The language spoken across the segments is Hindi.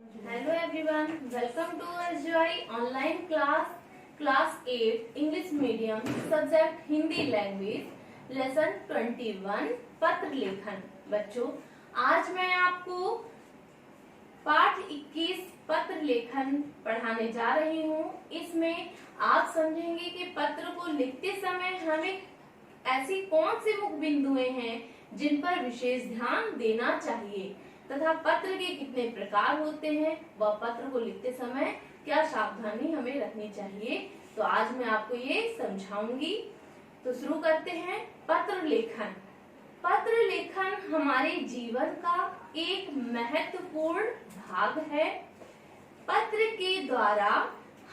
Hello everyone, welcome to SJI online class 8 English medium subject Hindi language lesson 21 पत्र लेखन। बच्चों, आज मैं आपको पाठ 21 पत्र लेखन पढ़ाने जा रही हूँ। इसमें आप समझेंगे कि पत्र को लिखते समय हमें ऐसी कौन सी मुख्य बिंदुएं हैं जिन पर विशेष ध्यान देना चाहिए तथा पत्र के कितने प्रकार होते हैं व पत्र को लिखते समय क्या सावधानी हमें रखनी चाहिए। तो आज मैं आपको ये समझाऊंगी। तो शुरू करते हैं। पत्र लेखन। पत्र लेखन हमारे जीवन का एक महत्वपूर्ण भाग है। पत्र के द्वारा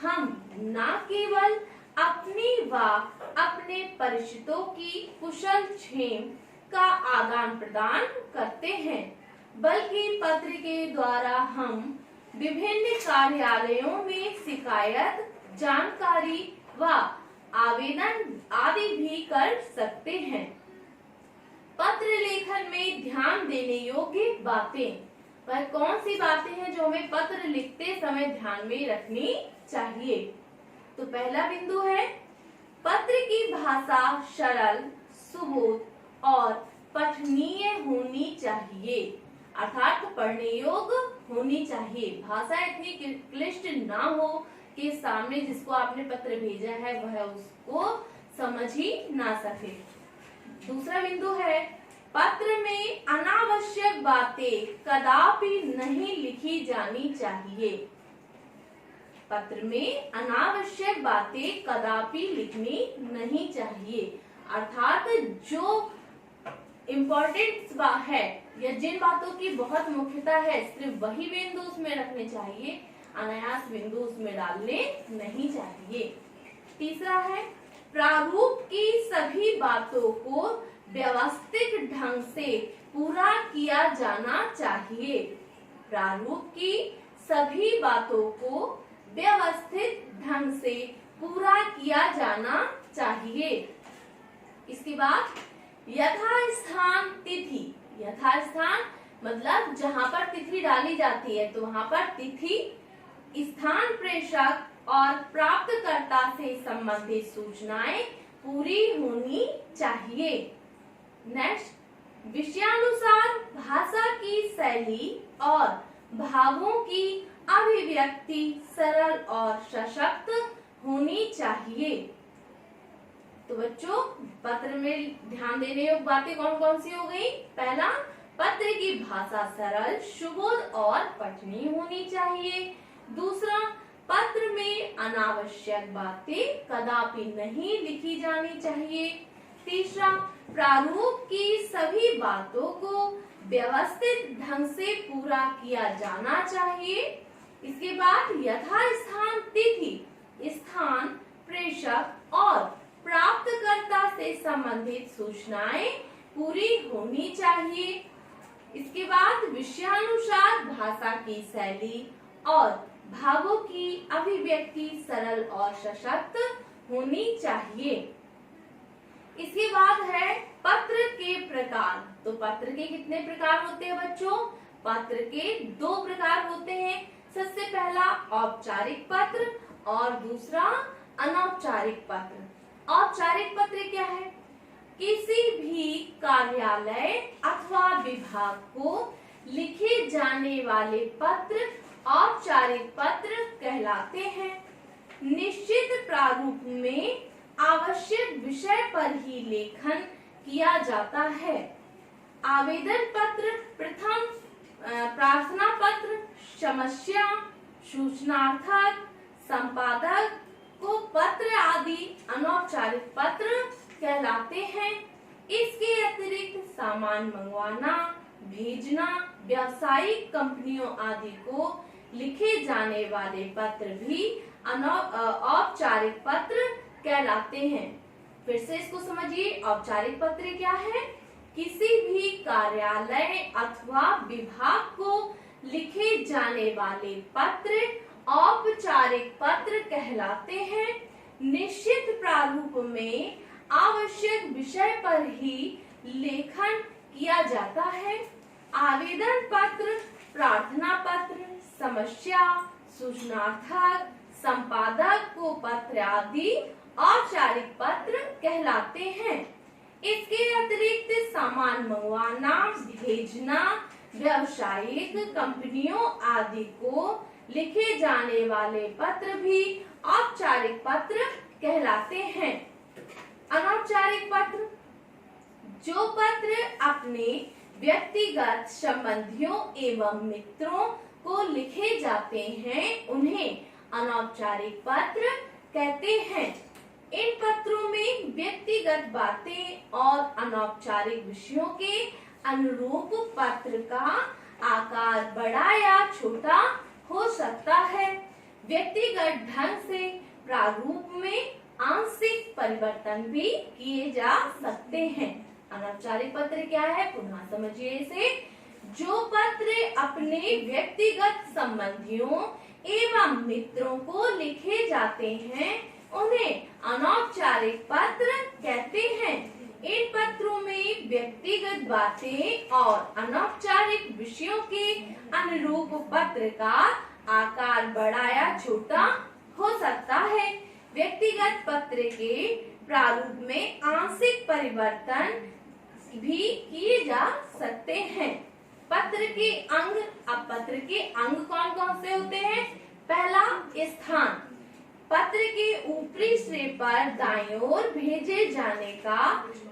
हम न केवल अपनी व अपने परिचितों की कुशल क्षेम का आदान प्रदान करते हैं, बल्कि पत्र के द्वारा हम विभिन्न कार्यालयों में शिकायत, जानकारी व आवेदन आदि भी कर सकते हैं। पत्र लेखन में ध्यान देने योग्य बातें, वह कौन सी बातें हैं जो हमें पत्र लिखते समय ध्यान में रखनी चाहिए। तो पहला बिंदु है, पत्र की भाषा सरल, सुबोध और पठनीय होनी चाहिए, अर्थात पढ़ने योग्य होनी चाहिए। भाषा इतनी क्लिष्ट ना हो कि सामने जिसको आपने पत्र भेजा है वह उसको समझ ही ना सके। दूसरा बिंदु है, पत्र में अनावश्यक बातें कदापि नहीं लिखी जानी चाहिए। पत्र में अनावश्यक बातें कदापि लिखनी नहीं चाहिए, अर्थात जो इम्पोर्टेंट है या जिन बातों की बहुत मुख्यता है सिर्फ वही बिंदु उसमें रखने चाहिए, अनायास बिंदु उसमें डालने नहीं चाहिए। तीसरा है, प्रारूप की सभी बातों को व्यवस्थित ढंग से पूरा किया जाना चाहिए। प्रारूप की सभी बातों को व्यवस्थित ढंग से पूरा किया जाना चाहिए। इसके बाद यथास्थान तिथि। यथास्थान मतलब जहाँ पर तिथि डाली जाती है तो वहाँ पर तिथि, स्थान, प्रेषक और प्राप्तकर्ता से संबंधित सूचनाएं पूरी होनी चाहिए। नेक्स्ट, विषयानुसार भाषा की शैली और भावों की अभिव्यक्ति सरल और सशक्त होनी चाहिए। तो बच्चों, पत्र में ध्यान देने योग्य बातें कौन कौन सी हो गई। पहला, पत्र की भाषा सरल, सुबोध और पठनीय होनी चाहिए। दूसरा, पत्र में अनावश्यक बातें कदापि नहीं लिखी जानी चाहिए। तीसरा, प्रारूप की सभी बातों को व्यवस्थित ढंग से पूरा किया जाना चाहिए। इसके बाद यथास्थान तिथि, स्थान, प्रेषक और प्राप्तकर्ता से संबंधित सूचनाएं पूरी होनी चाहिए। इसके बाद विषयानुसार भाषा की शैली और भावों की अभिव्यक्ति सरल और सशक्त होनी चाहिए। इसके बाद है पत्र के प्रकार। तो पत्र के कितने प्रकार होते हैं बच्चों। पत्र के 2 प्रकार होते हैं। सबसे पहला औपचारिक पत्र और दूसरा अनौपचारिक पत्र। औपचारिक पत्र क्या है, किसी भी कार्यालय अथवा विभाग को लिखे जाने वाले पत्र औपचारिक पत्र कहलाते हैं। निश्चित प्रारूप में आवश्यक विषय पर ही लेखन किया जाता है। आवेदन पत्र, प्रथम प्रार्थना पत्र, समस्या, सूचनार्थक, संपादक को पत्र आदि अनौपचारिक पत्र कहलाते हैं। इसके अतिरिक्त सामान मंगवाना, भेजना, व्यावसायिक कंपनियों आदि को लिखे जाने वाले पत्र भी औपचारिक पत्र कहलाते हैं। फिर से इसको समझिए, औपचारिक पत्र क्या है, किसी भी कार्यालय अथवा विभाग को लिखे जाने वाले पत्र औपचारिक पत्र कहलाते हैं। निश्चित प्रारूप में आवश्यक विषय पर ही लेखन किया जाता है। आवेदन पत्र, प्रार्थना पत्र, समस्या, सूचनार्थक, संपादक को पत्र आदि औपचारिक पत्र कहलाते हैं। इसके अतिरिक्त सामान मंगवाना, भेजना, व्यावसायिक कंपनियों आदि को लिखे जाने वाले पत्र भी औपचारिक पत्र कहलाते हैं। अनौपचारिक पत्र, जो पत्र अपने व्यक्तिगत संबंधियों एवं मित्रों को लिखे जाते हैं, उन्हें अनौपचारिक पत्र कहते हैं। इन पत्रों में व्यक्तिगत बातें और अनौपचारिक विषयों के अनुरूप पत्र का आकार बड़ा या छोटा हो सकता है। व्यक्तिगत ढंग से प्रारूप में आंशिक परिवर्तन भी किए जा सकते हैं। अनौपचारिक पत्र क्या है, पुनः समझिए इसे। जो पत्र अपने व्यक्तिगत संबंधियों एवं मित्रों को लिखे जाते हैं, उन्हें अनौपचारिक पत्र कहते हैं। इन पत्रों में व्यक्तिगत बातें और अनौपचारिक विषयों के अनुरूप पत्र का आकार बड़ा या छोटा हो सकता है। व्यक्तिगत पत्र के प्रारूप में आंशिक परिवर्तन भी किए जा सकते हैं। पत्र के अंग, अब पत्र के अंग कौन कौन से होते हैं? पहला, स्थान। पत्र के ऊपरी सिरे पर दाईं ओर भेजे जाने का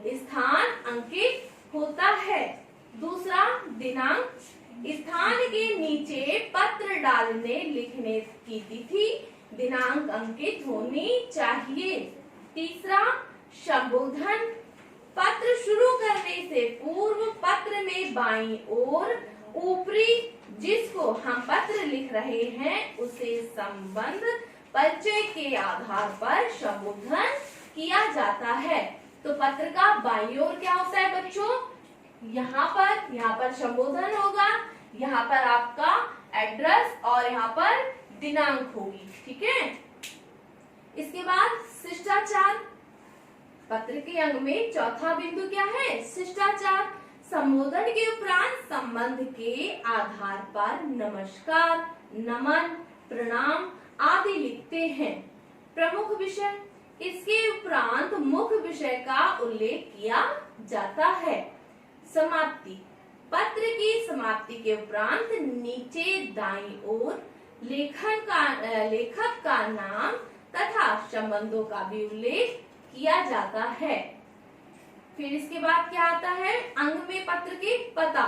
स्थान अंकित होता है। दूसरा, दिनांक। स्थान के नीचे पत्र डालने लिखने की तिथि, दिनांक अंकित होनी चाहिए। तीसरा, संबोधन। पत्र शुरू करने से पूर्व पत्र में बाईं ओर ऊपरी जिसको हम पत्र लिख रहे हैं उसे संबंध परिचय के आधार पर संबोधन किया जाता है। तो पत्र का बाईं ओर क्या होता है बच्चों? यहाँ पर संबोधन होगा, यहाँ पर आपका एड्रेस और यहाँ पर दिनांक होगी। ठीक है। इसके बाद शिष्टाचार। पत्र के अंग में चौथा बिंदु क्या है? शिष्टाचार। संबोधन के उपरांत संबंध के आधार पर नमस्कार, नमन, प्रणाम आदि लिखते हैं। प्रमुख विषय। इसके उपरांत मुख्य विषय का उल्लेख किया जाता है। समाप्ति। पत्र की समाप्ति के उपरांत नीचे दाईं ओर लेखक का नाम तथा संबंधों का भी उल्लेख किया जाता है। फिर इसके बाद क्या आता है? अंग में पत्र के पता।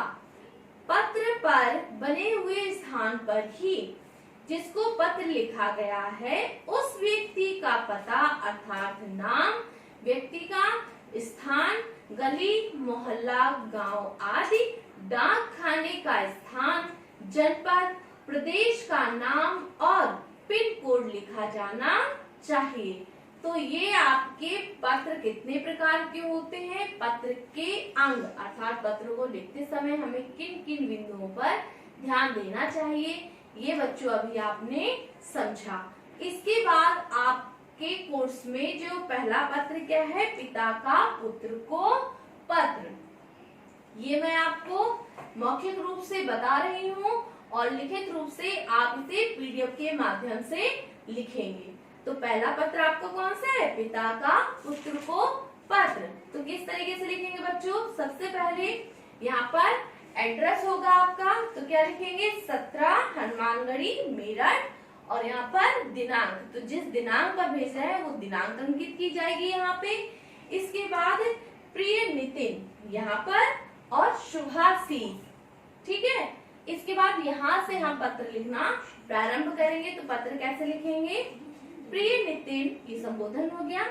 पत्र पर बने हुए स्थान पर ही जिसको पत्र लिखा गया है उस व्यक्ति का पता अर्थात नाम, व्यक्ति का स्थान, गली, मोहल्ला, गांव आदि, डाक खाने का स्थान, जनपद, प्रदेश का नाम और पिन कोड लिखा जाना चाहिए। तो ये आपके पत्र कितने प्रकार के होते हैं? पत्र के अंग अर्थात पत्र को लिखते समय हमें किन किन बिंदुओं पर ध्यान देना चाहिए, ये बच्चों अभी आपने समझा। इसके बाद आपके कोर्स में जो पहला पत्र क्या है? पिता का पुत्र को पत्र। ये मैं आपको मौखिक रूप से बता रही हूँ और लिखित रूप से आप इसे पीडीएफ के माध्यम से लिखेंगे। तो पहला पत्र आपको कौन सा है? पिता का पुत्र को पत्र। तो किस तरीके से लिखेंगे बच्चों? सबसे पहले यहाँ पर एड्रेस होगा आपका, तो क्या लिखेंगे? 17 हनुमानगढ़ी मेरठ, और यहाँ पर दिनांक, तो जिस दिनांक पर भेजा है वो दिनांक अंकित की जाएगी यहाँ पे। इसके बाद प्रिय नितिन यहाँ पर और शुभाशीष। ठीक है। इसके बाद यहाँ से हम पत्र लिखना प्रारंभ करेंगे। तो पत्र कैसे लिखेंगे? प्रिय नितिन, ये संबोधन हो गया।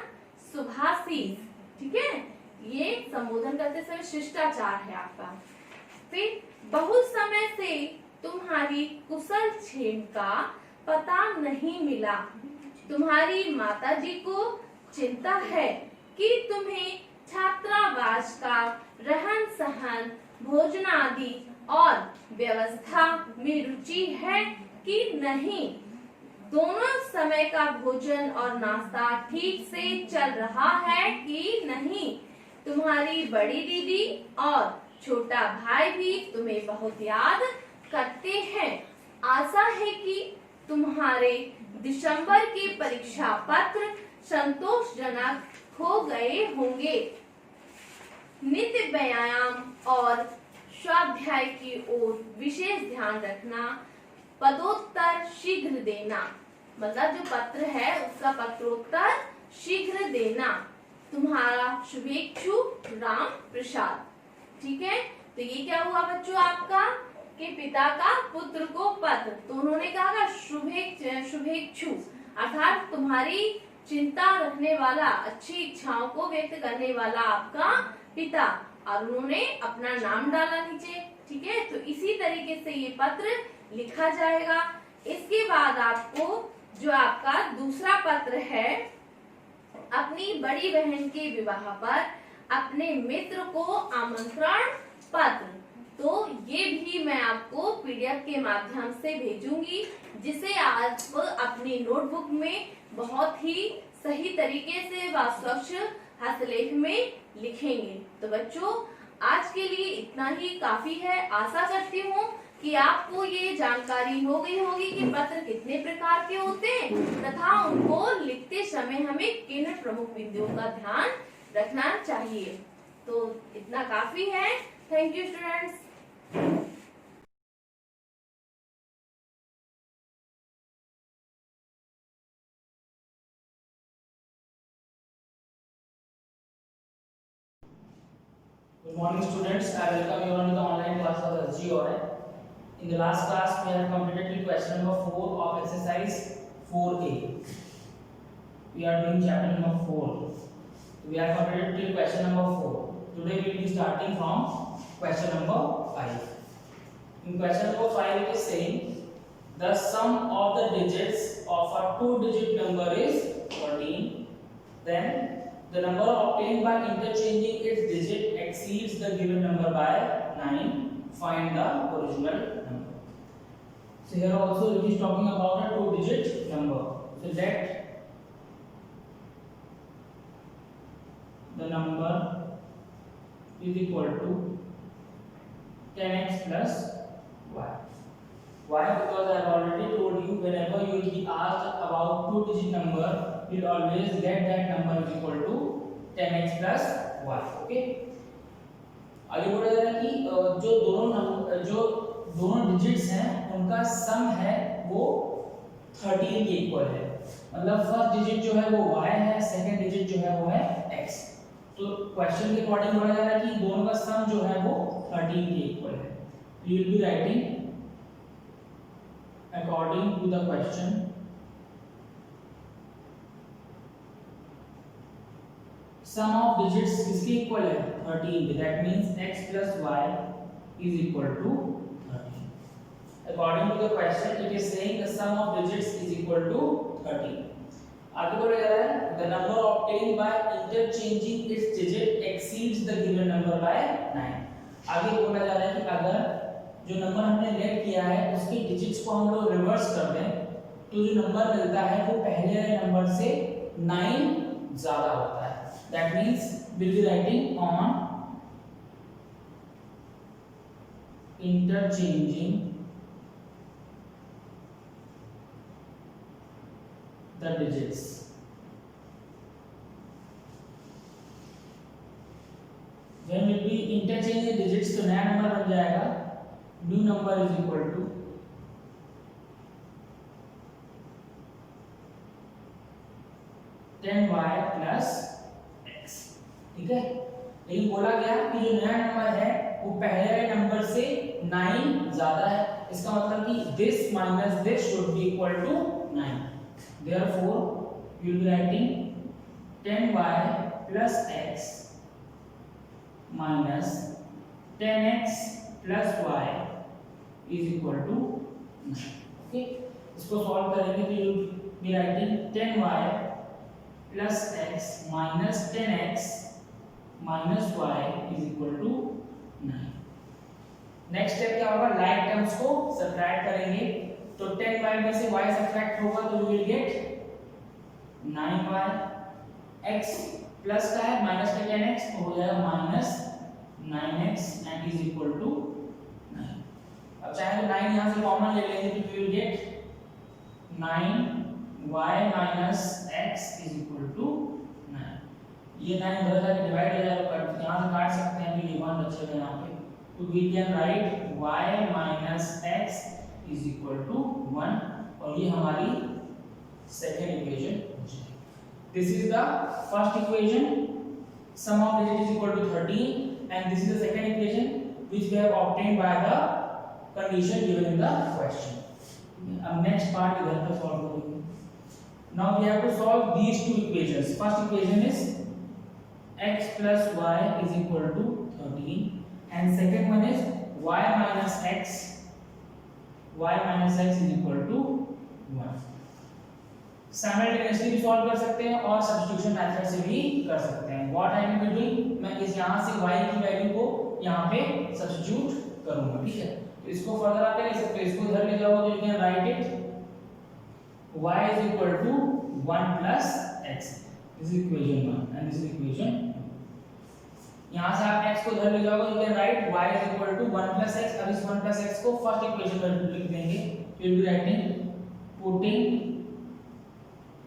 शुभाशीष, ठीक है, ये संबोधन करते समय शिष्टाचार है आपका। फिर बहुत समय से तुम्हारी कुशल क्षेम का पता नहीं मिला। तुम्हारी माताजी को चिंता है कि तुम्हें छात्रावास का रहन सहन, भोजन आदि और व्यवस्था में रुचि है कि नहीं। दोनों समय का भोजन और नाश्ता ठीक से चल रहा है कि नहीं। तुम्हारी बड़ी दीदी और छोटा भाई भी तुम्हें बहुत याद करते हैं। आशा है कि तुम्हारे दिसंबर के परीक्षा पत्र संतोषजनक हो गए होंगे। नित्य व्यायाम और स्वाध्याय की ओर विशेष ध्यान रखना। पदोत्तर शीघ्र देना, मतलब जो पत्र है उसका पत्रोत्तर शीघ्र देना। तुम्हारा शुभेच्छु राम प्रसाद। ठीक है, तो ये क्या हुआ बच्चों आपका कि पिता का पुत्र को पत्र, तो उन्होंने कहा शुभेच्छु अर्थात तुम्हारी चिंता रखने वाला, अच्छी इच्छाओं को व्यक्त करने वाला आपका पिता, और उन्होंने अपना नाम डाला नीचे। ठीक है, तो इसी तरीके से ये पत्र लिखा जाएगा। इसके बाद आपको जो आपका दूसरा पत्र है, अपनी बड़ी बहन के विवाह पर अपने मित्र को आमंत्रण पत्र, तो ये भी मैं आपको पीडीएफ के माध्यम से भेजूंगी, जिसे आप अपनी नोटबुक में बहुत ही सही तरीके से व स्वच्छ हस्तलेख में लिखेंगे। तो बच्चों आज के लिए इतना ही काफी है। आशा करती हूँ कि आपको ये जानकारी हो गई होगी कि पत्र कितने प्रकार के होते हैं तथा उनको लिखते समय हमें किन प्रमुख बिंदुओं का ध्यान रखना चाहिए। तो इतना काफी है। Thank you students. Good morning students, I welcome you on the online class of SGOI. In the last class we have completed the question number 4 of exercise 4A. We are doing chapter number 4. We have completed till question number 4. Today we will be starting from question number 5. In question number 5 it is saying the sum of the digits of a 2-digit number is 14. Then the number obtained by interchanging its digit exceeds the given number by 9. Find the original number. So here also it is talking about a 2-digit number. So let the number is equal to 10x plus y. Why? Because I have already told you whenever you will be asked about 2-digit number, you will always get that number is equal to 10x plus y. Okay. आगे बोला जा रहा है कि जो दोनों डिजिट्स हैं उनका सम है वो 13 के इक्वल है। मतलब फर्स्ट डिजिट जो है वो y है, सेकंड डिजिट जो है वो है x। तो क्वेश्चन के अकॉर्डिंग बोला जा रहा है कि दोनों का सम जो है वो 13 के इक्वल है। You will be writing according to the question sum of digits किसके इक्वल है 13। that means x plus y is equal to 13। according to the question it is saying the sum of digits is equal to 13। आगे बोला जा रहा है the number obtained by interchanging its digit exceeds the given number by 9। आगे बोला जा रहा है कि अगर जो नंबर हमने लेट किया है उसके डिजिट्स को हम लोग रिवर्स कर दें तो जो नंबर मिलता है वो पहले वाले नंबर से 9 ज्यादा होता है। That means will be writing on interchanging the digits. When will be interchange the digits तो नया नंबर बन जाएगा new number is equal to 10y plus x। ठीक है, लेकिन बोला गया कि जो नया नंबर है वो पहले नंबर से 9 ज्यादा है। इसका मतलब कि this minus this should be equal to 9। therefore you will be writing 10y plus x minus 10x plus y is equal to 9। Okay, इसको सॉल्व करेंगे तो you be writing 10y plus x minus 10x minus y is equal to 9। Next step क्या होगा, लाइक टर्म्स को सब्ट्रैक्ट करेंगे तो 10y में से y सब्ट्रैक्ट होगा तो we will get 9y। x plus का है माइनस का 10x तो हो जाएगा minus 9x and is equal to 9। अब चाहे तो 9 यहाँ से कॉमन ले लेंगे तो we will get 9y minus x is equal to 9। ये 9 उधर जाके डिवाइड हो जाएगा, यहाँ से काट सकते हैं, तो ये 1 बचेगा यहाँ पे, तो we can write y minus x is equal to 1, और ये हमारी second equation. This is the first equation, sum of digits is equal to 13, and this is the second equation which we have obtained by the condition given in the question. अब next part इधर पे solve करेंगे। Now we have to solve these two equations. First equation is x plus y is equal to 13, and second one is y minus x is equal to 1. Simultaneously भी सॉल्व कर सकते हैं और सब्स्टिट्यूशन मेथड से भी कर सकते हैं। What I will be doing, मैं इस यहां से y की वैल्यू को यहां पे सब्स्टिट्यूट करूंगा, ठीक है। तो इसको फर्दर आप ले सकते हो, इसको इधर ले जाओगे तो you can write it y is equal to 1 plus x, this is equation 1 and this is equation. यहां से आप x को इधर ले जाओगे, you can write y is equal to 1 plus x। अब इस 1 plus x को फर्स्ट इक्वेशन में लिख देंगे, फिर भी writing putting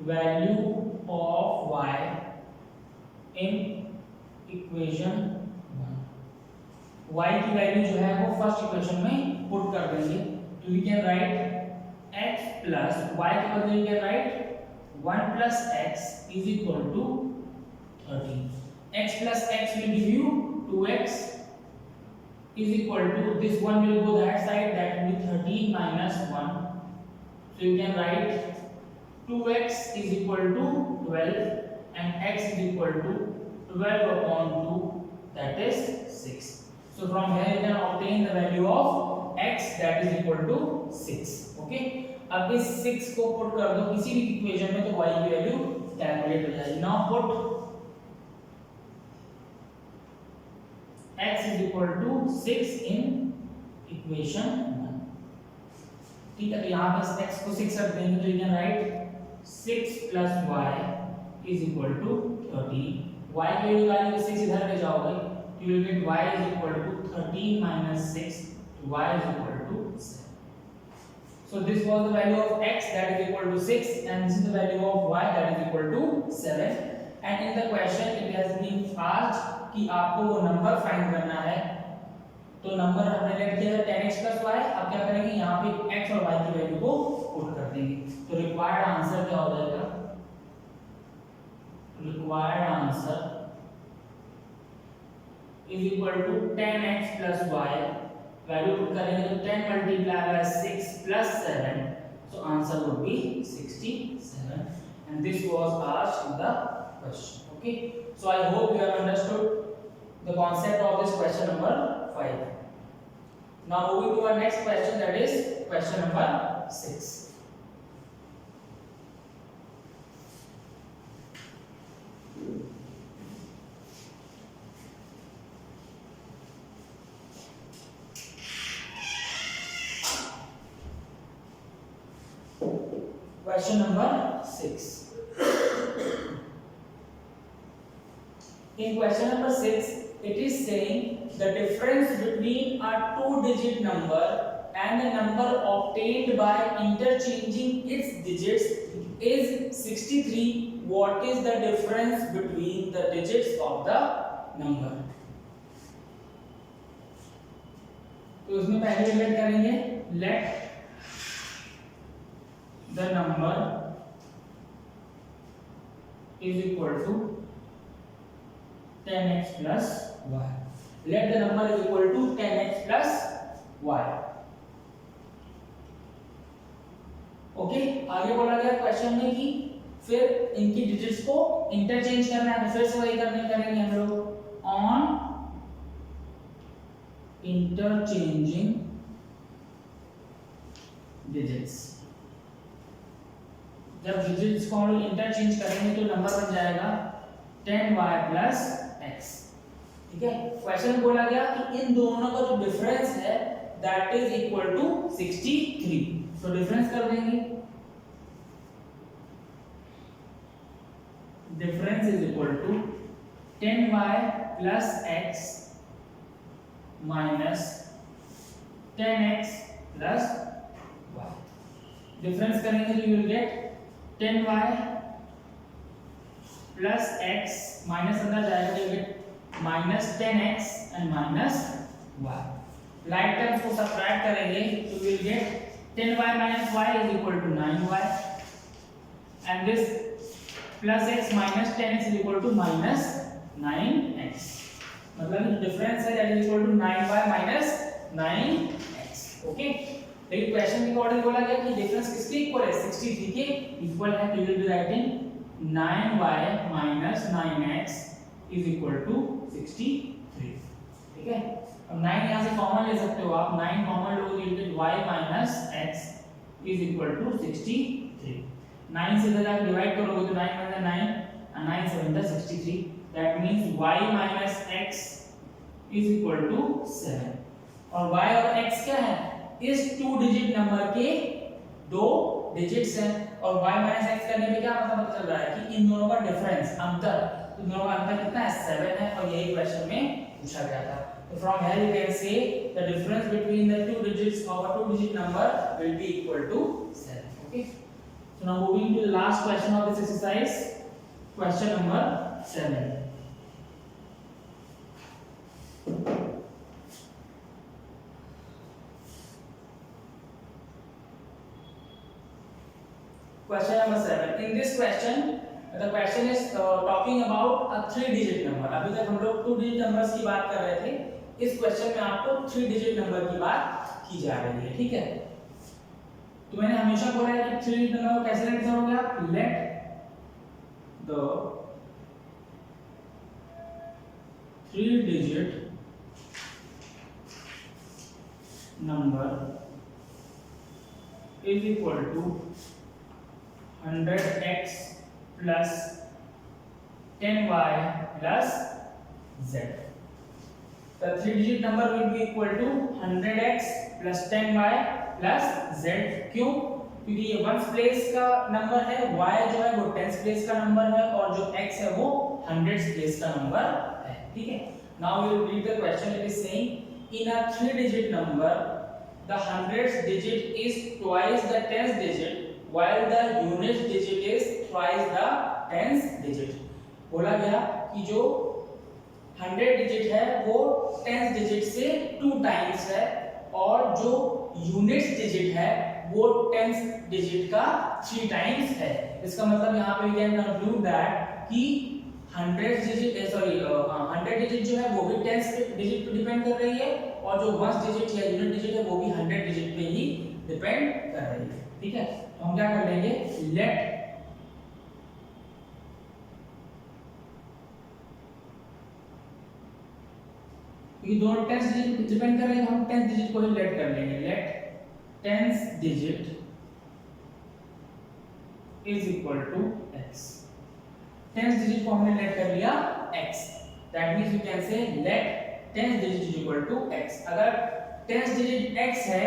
value of y in equation 1, y की वैल्यू जो है वो फर्स्ट इक्वेशन में पुट कर देंगे, तो we can write x plus y के बदले we can write 1 plus x is equal to 13। x plus x will give you 2x is equal to, this one will go that side, that will be 13 minus 1, so you can write 2x is equal to 12 and x is equal to 12 upon 2, that is 6. So from here you can obtain the value of x, that is equal to 6. Okay, अब इस 6 को पुट कर दो किसी भी इक्वेशन में तो y की वैल्यू कैलकुलेट हो जाएगी। Now put x is equal to 6 in equation 1, ठीक है। तो यहाँ पे x को 6 रख देंगे, तो you can write 6 plus y is equal to 13। y की वैल्यू निकालने के 6 इधर ले जाओगे, तो you will get y is equal to 13 minus 6, तो y is equal to 7। So this was the value of x, that is equal to 6, and this is the value of y, that is equal to 7। And in the question it has been asked कि आपको वो नंबर फाइंड करना है, तो नंबर हमने लेट किया था 10x plus y। अब क्या करेंगे, यहाँ पे x और y की वैल्यू को पुट कर देंगे, तो रिक्वायर्ड आंसर क्या हो जाएगा, required answer is equal to 10x plus y, value put करेंगे तो 10 multiplied by 6 plus 7, so answer would be 67, and this was asked in the question। Okay, so I hope you have understood the concept of this question number 5. Now moving to our next question, that is question number 6. Question number 6. In question number 6, it is saying the difference between a two-digit number and the number obtained by interchanging its digits is 63. What is the difference between the digits of the number? तो इसमें पहले लेट करेंगे, let the number is equal to 10x plus y. Let the number is equal to 10x plus y. Okay, आगे बोला गया क्वेश्चन में कि फिर इनकी डिजिट्स को इंटरचेंज करना है, तो फिर से वही करेंगे हम लोग ऑन इंटरचेंजिंग डिजिट्स। जब डिजिट्स को हम लोग इंटरचेंज करेंगे तो नंबर बन जाएगा 10y plus x, ठीक है। क्वेश्चन में बोला गया कि इन दोनों का जो डिफरेंस है दैट इज इक्वल टू 63, तो डिफरेंस कर देंगे, difference is equal to 10y plus x minus 10x plus y। Difference करेंगे तो you will get 10y plus x, minus अंदर जाएगा तो you get minus 10x and minus y। Like terms को सब्ट्रैक्ट करेंगे तो you will get 10y minus y is equal to 9y and this plus x minus 10x is equal to minus 9x। मतलब डिफरेंस है that is equal to 9y minus 9x। Okay, लेकिन क्वेश्चन के अकॉर्डिंग बोला गया कि डिफरेंस किसके इक्वल है, 63 के इक्वल है। तो you will be writing 9y minus 9x is equal to 63। ठीक है, अब 9 यहाँ से कॉमन ले सकते हो आप, 9 कॉमन लोगे तो you gate y minus x is equal to 63। 9 से इधर आप डिवाइड करोगे तो 9 1 9 and 9 7 63, that means y minus x is equal to 7। और y और x क्या है, इस 2 डिजिट नंबर के 2 डिजिट्स हैं, और y minus x करने पे क्या मतलब पता चल रहा है कि इन दोनों का डिफरेंस, अंतर, इन दोनों का अंतर कितना है, 7 है, और यही क्वेश्चन में पूछा गया था। So from here you can say the difference between the 2 digits of a 2-digit number will be equal to 7. Okay. So now moving to the last question of this exercise, question number 7. Question number 7. In this question, the question is talking about a 3-digit number. अभी तक हम लोग 2-digit numbers की बात कर रहे थे, इस क्वेश्चन में आपको 3-digit नंबर की बात की जा रही है। ठीक है, तो मैंने हमेशा बोला है कि 3-digit नंबर को कैसे लिख करोगे आप, let the 3-digit number is equal to 100x plus 10y plus z। The 3-digit number will be equal to 100x plus 10y plus z। क्यों? क्योंकि ये वंस प्लेस का नंबर है, y जो है वो टेंस प्लेस का नंबर है, और जो x है वो हंड्रेड्स प्लेस का नंबर है। ठीक है, now we will read the question. It is saying in a 3-digit number the hundredth digit is twice the tenth digit while the unit digit is twice the tenth digit। बोला गया कि जो 100 डिजिट है वो 10th डिजिट से 2 टाइम्स है, और जो यूनिट्स डिजिट है वो 10th डिजिट का 3 टाइम्स है। इसका मतलब यहाँ पे वी कैन कंक्लूड दैट कि 100 डिजिट जो है वो भी 10th डिजिट पे डिपेंड कर रही है, और जो 1st डिजिट या यूनिट डिजिट है वो भी 100 डिजिट पे ही डिपेंड कर रही है। ठीक है, तो हम क्या कर लेंगे, लेट क्योंकि दोनों 10th डिजिट डिपेंड कर रहे हैं, हम 10th डिजिट को ही लेट कर लेंगे। Let 10th digit is equal to x। 10th digit को हमने लेट कर लिया x, that means you can say let 10th digit is equal to x। अगर 10th डिजिट x है,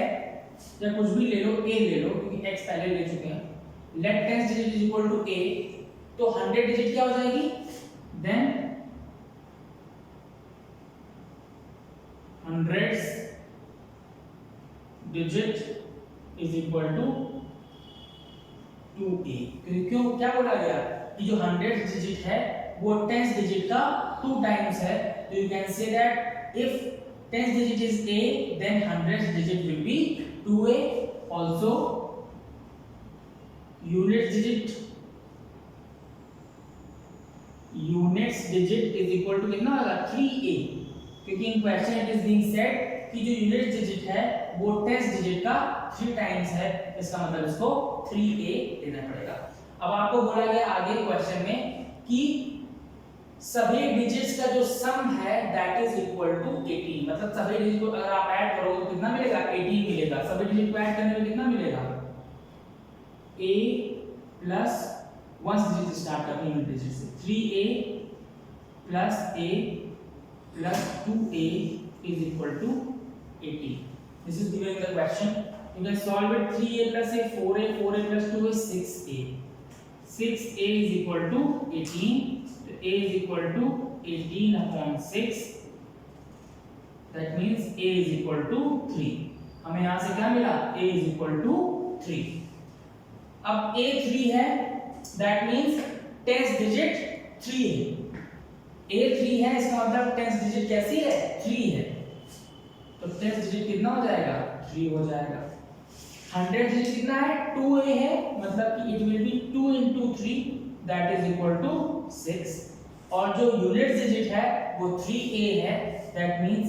या कुछ भी ले लो, a ले लो, क्योंकि x पहले ले चुके हैं, let 10th digit is equal to a, तो 100 डिजिट क्या हो जाएगी, then hundreds digit is equal to 2a। क्यों क्या बोला गया कि जो 100th डिजिट है वो 10th डिजिट का 2 टाइम्स है, तो you can say that if 10th digit is a then 100th digit will be 2a। also units digit is equal to कितना होगा, 3a, क्योंकि in question it is being said कि जो यूनिट डिजिट है वो 10th डिजिट का 3 टाइम्स है, इसका मतलब इसको 3a लेना पड़ेगा। अब आपको बोला गया आगे क्वेश्चन में कि सभी डिजिट्स का जो सम है दैट इज इक्वल टू 18। मतलब सभी डिजिट को अगर आप ऐड करोगे तो कितना मिलेगा, 18 मिलेगा। सभी डिजिट को ऐड करने में कितना मिलेगा, a प्लस 1 डिजिट स्टार्ट करते हैं यूनिट डिजिट से, 3a plus a plus 2a is equal to 18। This is given in the question. You can solve it 3a plus a 4a, 4a plus 2 is 6a। 6a is equal to 18, so a is equal to 18 upon 6, that means a is equal to 3। हमें यहाँ से क्या मिला, a इज इक्वल टू 3। अब a 3 है, दैट मीन्स 10th डिजिट 3 है। a 3 है, इसका मतलब 10th डिजिट कैसी है, 3 है। तो 10th डिजिट कितना हो जाएगा, 3 हो जाएगा। 100 डिजिट कितना है, 2a है, मतलब कि it will be 2 into 3 that is equal to 6। और जो यूनिट डिजिट है वो 3a है, that means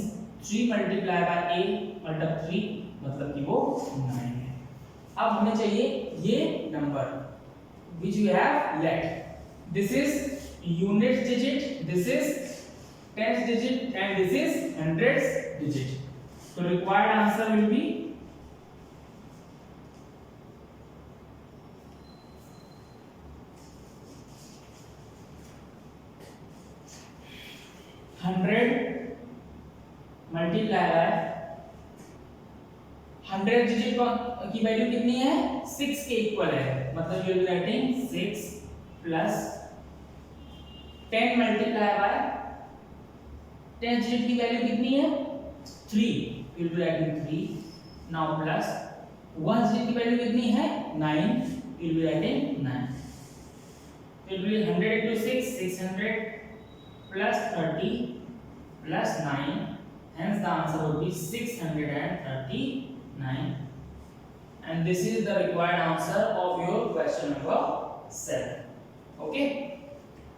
3 multiply by a मतलब 3, मतलब कि वो 9 है। अब हमें चाहिए ये number which we have let, this is unit digit, this is 10th digit and this is 100th digit. So required answer will be 100 multiply by 100 digit की वैल्यू कितनी है, 6 के इक्वल है, मतलब you will be getting 6 plus 10 multiply by 10 digit की वैल्यू कितनी है, 3, you will be getting 3 now plus 1 digit की वैल्यू कितनी है, 9, you will be getting 9, you will be 100 into 6 600 plus 30 plus 9, hence the answer would be 639, and this is the required answer of your question number 7. Okay,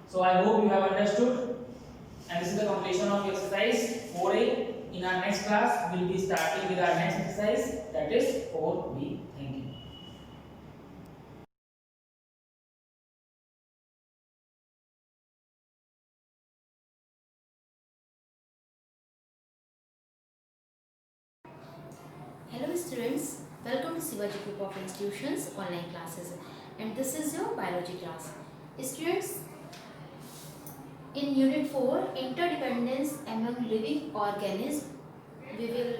so I hope you have understood, and this is the completion of exercise 4a. In our next class we will be starting with our next exercise, that is 4b. Thank you. Hello students, welcome to Shivaji Group of Institutions online classes, and this is your biology class. Students, in unit 4 interdependence among living organisms, we will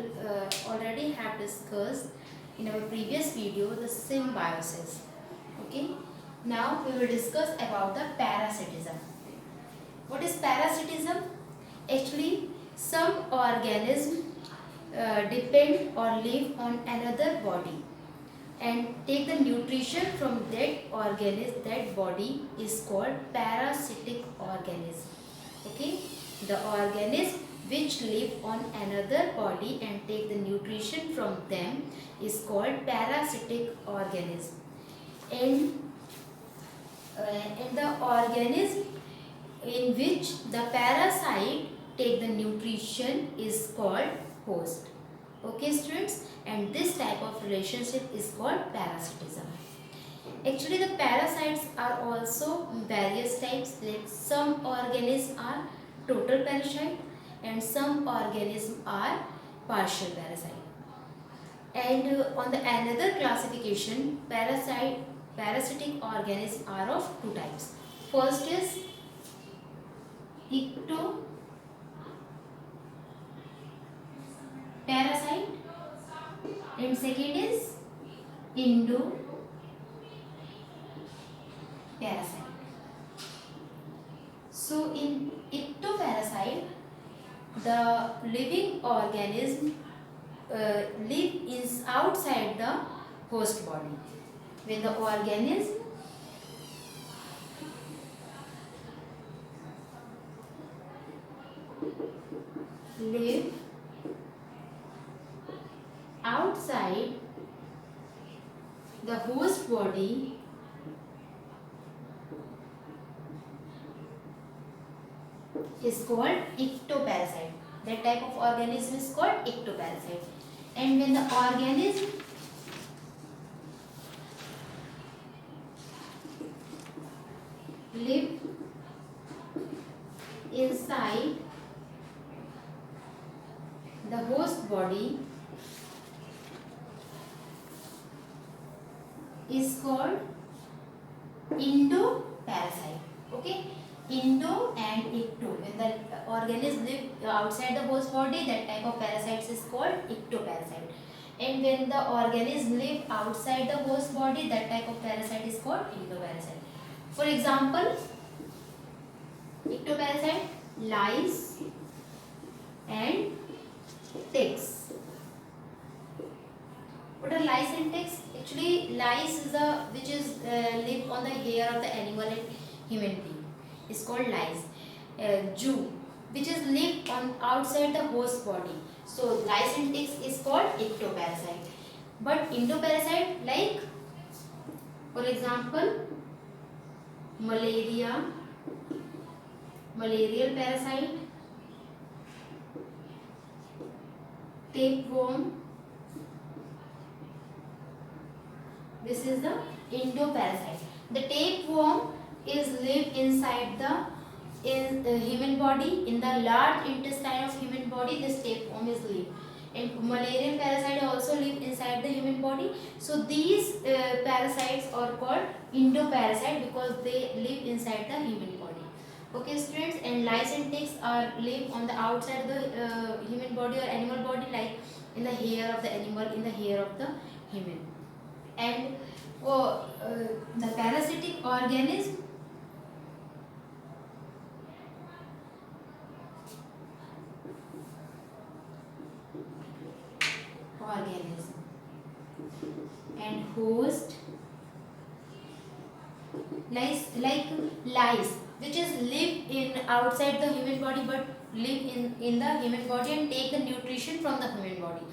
already have discussed in our previous video the symbiosis. Okay, now we will discuss about the parasitism. What is parasitism? Actually, some organisms depend or live on another body and take the nutrition from that organism. That body is called parasitic organism. Okay, the organism which live on another body and take the nutrition from them is called parasitic organism. And the organism in which the parasite take the nutrition is called host. Okay students, and this type of relationship is called parasitism. Actually, the parasites are also various types. Like some organisms are total parasite and some organisms are partial parasite. And on the another classification, parasitic organisms are of two types. First is ectoparasite and second is endoparasite. So in ectoparasite, the living organism live outside the host body. When the organism live outside the host body, is called ectoparasite. That type of organism is called ectoparasite. And when the organism live inside the host body is called endoparasite. Okay, endo and ecto. When the organism live outside the host body, that type of parasites is called ectoparasite. And when the organism live outside the host body, that type of parasite is called endoparasite. For example, ectoparasite, lice and ticks. What are lice insects? Actually, lice is the which is live on the hair of the animal and human being. It's called lice. Jew, which is live on outside the host body. So lice insects is called ectoparasite. But endoparasite, like for example, malaria, malarial parasite, tapeworm. This is the endoparasite. The tapeworm is live inside the human body, in the large intestine of human body. This tapeworm is live, and malarial parasite also live inside the human body. So these parasites are called endoparasite because they live inside the human body. Okay, students, and lice and ticks are live on the outside the human body or animal body, like in the hair of the animal, in the hair of the human. And the parasitic organism and host like lice, which is live in outside the human body but live in the human body and take the nutrition from the human body.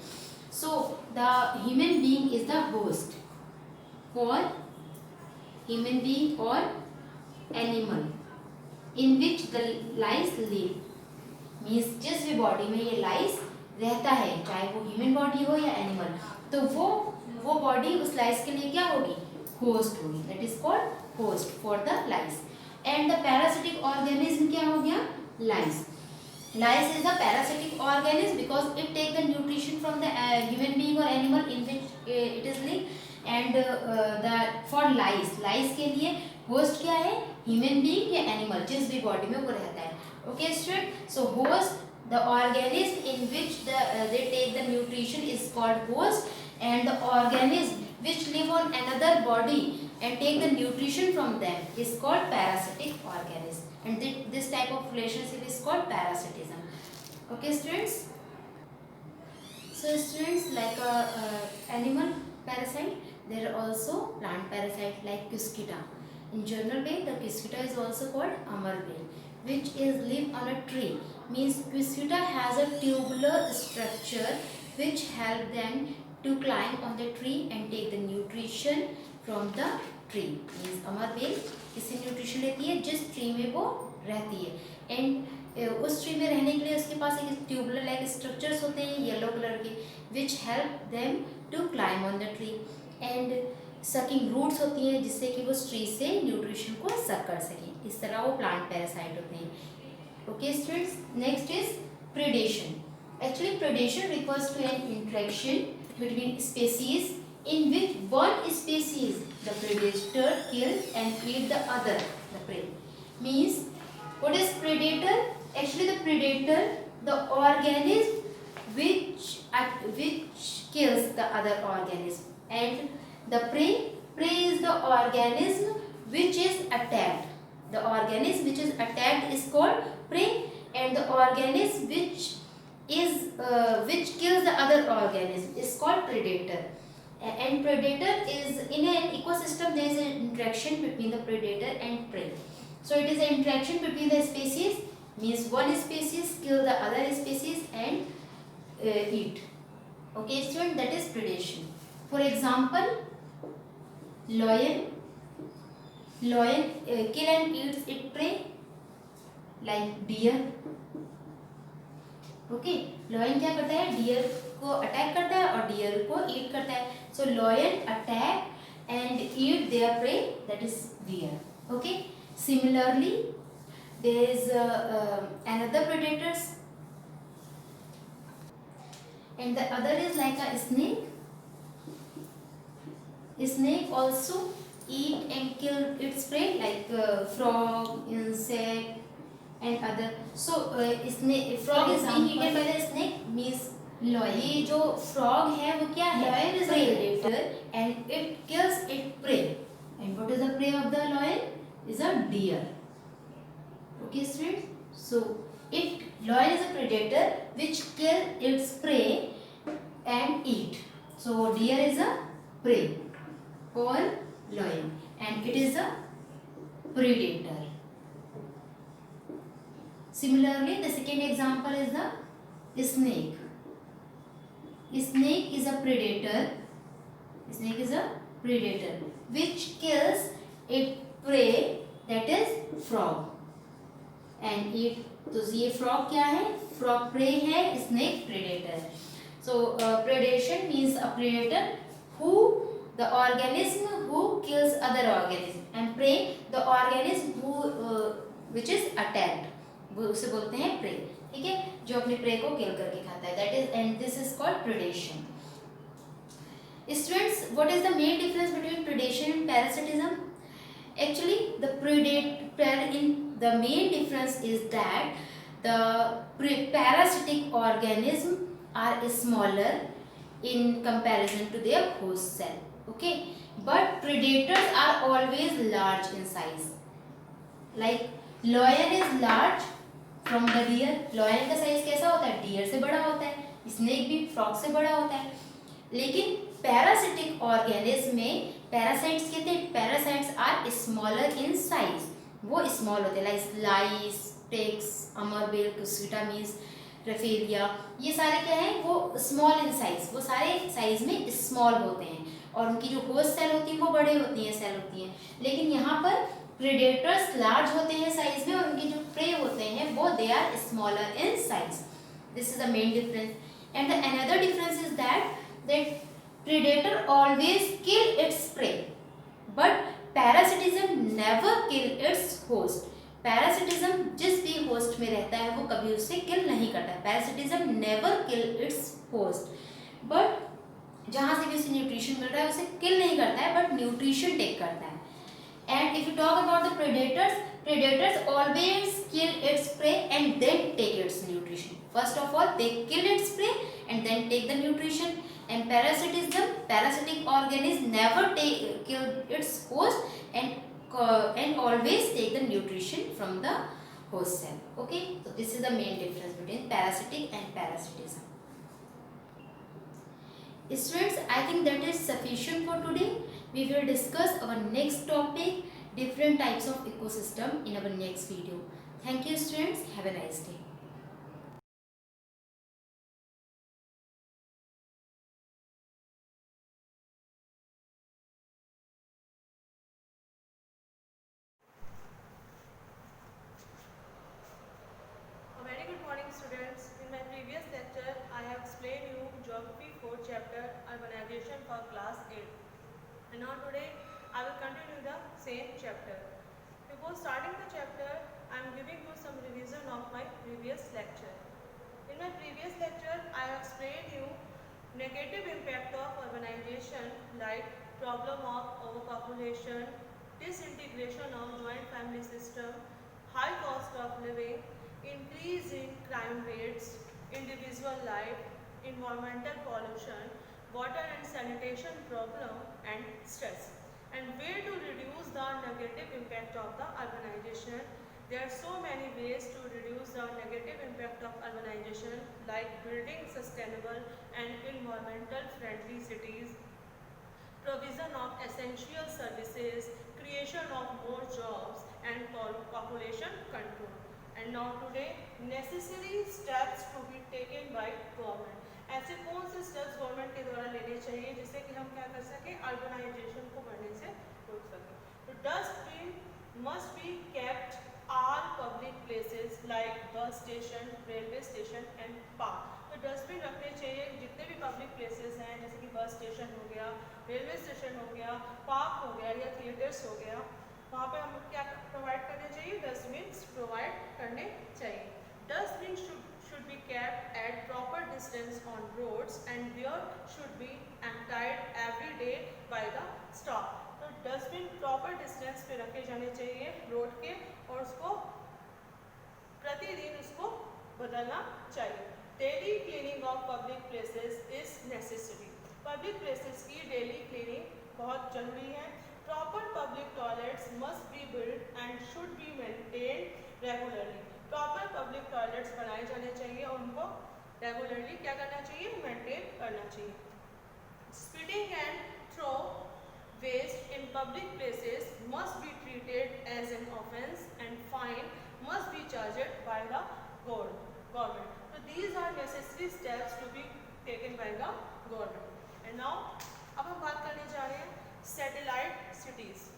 So the human being is the host for human being or animal in which the lice live. Means जिस भी बॉडी में ये लाइस रहता है, चाहे वो ह्यूमन बॉडी हो या एनिमल, तो वो बॉडी उस लाइस के लिए क्या होगी? होस्ट होगी. That is called host for the lice. And the parasitic organism क्या हो गया? Lice. Lice is the parasitic organism because it take the nutrition from the human being और animal in which it is live. And the for lice के लिए होस्ट क्या है? ह्यूमन बीइंग या एनिमल, जिस भी बॉडी में वो रहता है. Okay, student. So host, the organism in which they take the nutrition is called host, and the organism which live on another body and take the nutrition from them is called parasitic organism. And this type of relationship is called parasitism. Okay, students. So students, like animal parasite, there are also plant parasite like Cuscuta. In general way, the Cuscuta is also called amarvale, which is live on a tree. Means Cuscuta has a tubular structure which help them to climb on the tree and take the nutrition from the tree. Means amarvale इससे nutrition लेती है जिस tree में वो रहती है. And उस tree में रहने के लिए उसके पास एक tubular like structures होते हैं yellow color के, which help them to climb on the tree. And sucking roots होती हैं जिससे कि वो ट्री से न्यूट्रिशन को सक कर सकें. इस तरह वो प्लांट पैरासाइट होते हैं. Okay students, next is predation. Actually predation refers to an interaction between species in which one species, the predator, kills and eat the other, the prey. Means what is predator? Actually the predator, the organism which kills the other organism, and the prey is the organism which is attacked. The organism which is attacked is called prey, and the organism which kills the other organism is called predator. And predator is in an ecosystem. There is an interaction between the predator and prey. So it is an interaction between the species. Means one species kill the other species and eat. Okay, student, that is predation. For example, lion kill and eats its prey like deer. Okay, lion क्या करता है? डियर को अटैक करता है और डियर को ईट करता है. So lion attack and eat their prey, that is deer. Okay, similarly there is another predators, and the other is like a snake. Snake also eat and kill its prey like frog, insect and other. So snake, frog is being eaten by the snake. Means ये जो frog है वो क्या है? Lion is a predator and it kills its prey. And what is the prey of the lion? Is a deer. Okay, students. So lion is a predator which kill its prey and eat. So deer is a prey called lion, and it is a predator. Similarly, the second example is the snake. Snake is a predator. Snake is a predator which kills its prey, that is frog, and eat. तो ये frog क्या है? Frog prey है, snake predator. So predation means a predator who the organism who kills other organism, and prey the organism who which is attacked, वो उसे बोलते हैं prey. ठीक है, जो अपने prey को kill करके खाता है, that is, and this is called predation. Students, what is the main difference between predation and parasitism? Actually, the main difference is that the parasitic organisms are smaller in comparison to their host cell. Okay, but predators are always large in size. Like lion is large from the deer. Lion का size कैसा होता है? Deer से बड़ा होता है. Snake भी frog से बड़ा होता है. लेकिन parasitic organism में parasites कहते हैं, parasites are smaller in size. वो small होते हैं, like lice, ticks, अमरबेल, क्यूसिटामीज, रेफेलिया, ये सारे क्या हैं? वो small in size, वो सारे size में small होते हैं, और उनकी जो host cell होती है वो बड़े होती हैं, सेल होती हैं. लेकिन यहाँ पर predators large होते हैं size में, और उनके जो prey होते हैं वो they are smaller in size. This is the main difference. And the another difference is that predator always kill its prey, but parasitism never kill its host. Parasitism जिस भी host में रहता है वो कभी उससे kill नहीं करता. Parasitism never kill its host, but जहाँ से भी उसे nutrition मिल रहा है उसे kill नहीं करता है, but nutrition take करता है. And if you talk about the predators always kill its prey and then take its nutrition. First of all, they kill its prey and then take the nutrition. And parasitic organism never kill its host and always take the nutrition from the host cell. Okay, so this is the main difference between parasitic and parasitism. Students, I think that is sufficient for today. We will discuss our next topic, different types of ecosystem, in our next video. Thank you, students. Have a nice day. Very good morning, students. In my previous lecture, I have explained you Geography 4th chapter Urbanization for class 8. And now today, I will continue the same chapter. Before starting the chapter, I am giving you some revision of my previous lecture. In my previous lecture, I have explained you negative impact of urbanization like problem of overpopulation, disintegration of joint family system, high cost of living, increase in crime rates, individual life, environmental pollution, water and sanitation problem, and stress. And way to reduce the negative impact of the urbanization. There are so many ways to reduce the negative impact of urbanization, like building sustainable and environmental friendly cities, provision of essential services, creation of more jobs, and population control. And now today, necessary steps to be taken by government. ऐसे कौन से स्टेप्स गवर्नमेंट के द्वारा लेने चाहिए जिससे कि हम क्या कर सकें, अर्बनाइजेशन को बढ़ने से रोक सकें. तो dustbin must be kept all public places like bus station, railway station and park. तो डस्टबिन रखने चाहिए जितने भी पब्लिक प्लेसेस हैं, जैसे कि बस स्टेशन हो गया, रेलवे स्टेशन हो गया, पार्क हो गया या थिएटर्स हो गया, वहाँ पे हम क्या प्रोवाइड करने चाहिए, डस्टबिन प्रोवाइड करने चाहिए. Dustbin should be kept at proper distance on roads and there should be emptied every day by the staff. तो डस्टबिन प्रॉपर डिस्टेंस पे रखे जाने चाहिए रोड के, और उसको प्रतिदिन उसको बदलना चाहिए. Daily cleaning of public places is necessary. Public places की डेली क्लीनिंग बहुत जरूरी है. Proper public toilets must be build and should be maintained regularly. Proper public toilets बनाए जाने चाहिए और उनको रेगुलरली क्या करना चाहिए, मेंटेन करना चाहिए. Spitting and throw waste in public places must be treated as an offence and fine must be charged by the government. So these are necessary steps to be taken by the government. And now अब हम बात करने जा रहे हैं satellite cities.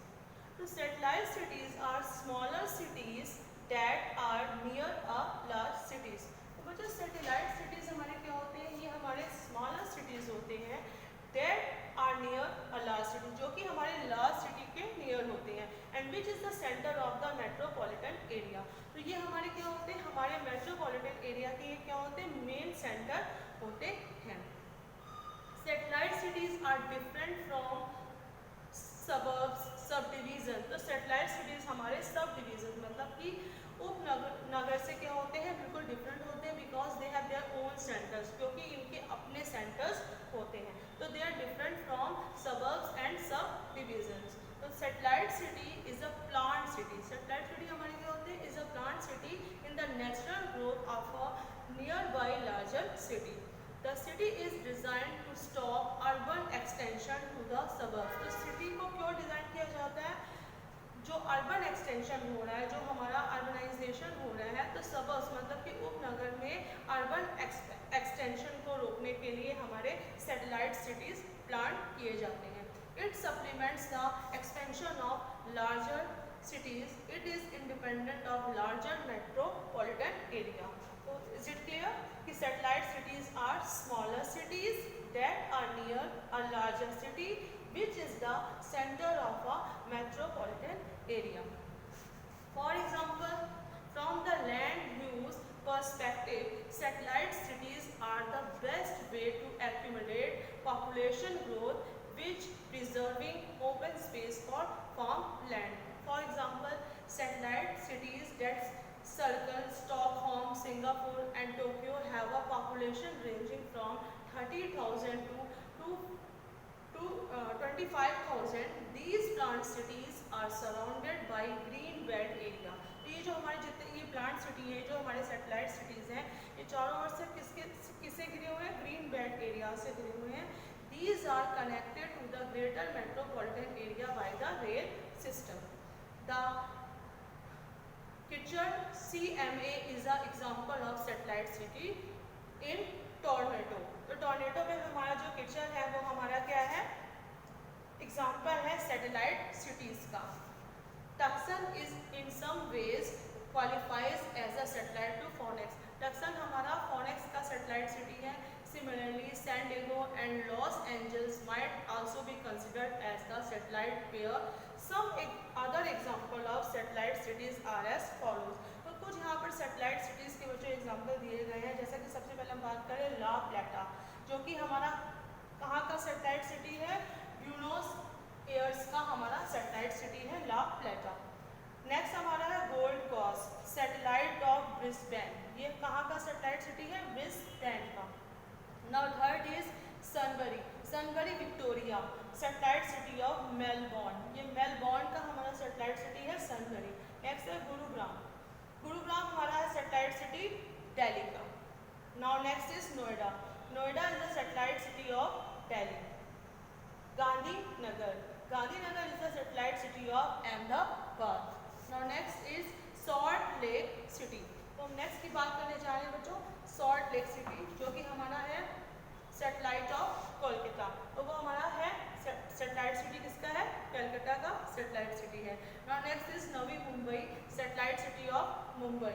So satellite cities are smaller cities that are near a large cities. तो बच्चों satellite cities हमारे क्या होते हैं? ये हमारे smaller cities होते हैं that are near a large city, जो कि हमारे large city के near होते हैं and which is the center of the metropolitan area. तो ये हमारे क्या होते हैं? हमारे metropolitan area के ये क्या होते हैं? main center होते हैं. Satellite cities are different from suburbs, subdivision. तो satellite cities हमारे subdivision मतलब कि उपनगर से क्या होते हैं? बिल्कुल different होते हैं because they have their own centers, क्योंकि इनके अपने centers होते हैं. तो they are different from suburbs and subdivisions. तो satellite city is a plant city. Satellite city हमारे क्या होते हैं? Is a plant city in the natural growth of a nearby larger city. The city is designed to stop urban extension to the suburbs. तो city को क्यों डिज़ाइन किया जाता है? जो अर्बन एक्सटेंशन हो रहा है, जो हमारा अर्बनाइजेशन हो रहा है, तो सबर्ब्स मतलब कि उपनगर में अर्बन एक्सटेंशन को रोकने के लिए हमारे सैटेलाइट सिटीज प्लान किए जाते हैं. It supplements the expansion of larger cities. It is independent of larger metropolitan area. So is it clear कि satellite cities are smaller cities that are near a larger city which is the center of a metropolitan area. For example, from the land use perspective, satellite cities are the best way to accommodate population growth which preserving open space for farmland. For example, satellite cities that circle Stockholm, Singapore and Tokyo have a population ranging from 30,000 to 25,000. These plant cities are surrounded by green belt area. ये जो हमारे जितने ये प्लांट सिटी है, जो हमारे सैटेलाइट सिटीज़ हैं, ये चारों ओर से किससे घिरे हुए हैं? ग्रीन बेल्ट एरिया से घिरे हुए हैं. These are connected to the greater metropolitan area by the rail system. The Kitchener CMA is an example of satellite city in Toronto. तो टोरंटो में हमारा जो किचन है वो हमारा क्या है? एग्जाम्पल है सैटेलाइट सिटीज का. Tucson is in some ways qualifies as a satellite to Phoenix. Tucson हमारा फोनेक्स का सैटेलाइट सिटी है. Similarly, San Diego and Los Angeles might also be considered as the satellite pair. Some other example of satellite cities are as follows. तो कुछ यहाँ पर सैटेलाइट सिटीज़ के बच्चों एग्जाम्पल दिए गए हैं. जैसा कि सबसे पहले हम बात करें ला प्लाटा, जो कि हमारा कहाँ का सैटेलाइट सिटी है? ब्यूनोस एयर्स का हमारा सैटेलाइट सिटी है ला प्लाटा. नेक्स्ट हमारा है Gold Coast, satellite of Brisbane. ये कहाँ का सैटेलाइट सिटी है? ब्रिस्बेन का. Now third is Sunbury Victoria, satellite city of Melbourne. ये मेलबोर्न का हमारा सैटेलाइट सिटी है Sunbury. नेक्स्ट है गुरुग्राम हमारा है सैटेलाइट सिटी दिल्ली का. Now next is Noida is the satellite city of Delhi. Gandhinagar is the satellite city of Ahmedabad. Now next is Salt Lake City. तो हम नेक्स्ट की बात करने जा रहे हैं बच्चों सॉल्ट लेक सिटी, जो कि हमारा है सैटेलाइट ऑफ कोलकाता. तो वो हमारा है सैटेलाइट सिटी किसका है? कलकत्ता का सैटेलाइट सिटी है. Now next is Navi Mumbai, satellite city of Mumbai.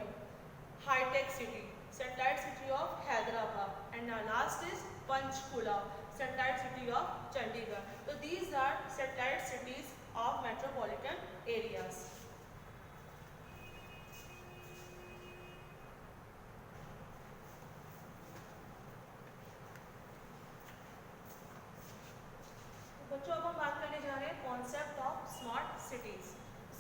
Hitech city, satellite city of Hyderabad. And last is Panchkula, satellite city of Chandigarh. तो these are satellite cities of metropolitan areas. बच्चों अब हम बात करने जा रहे हैं concept of smart cities.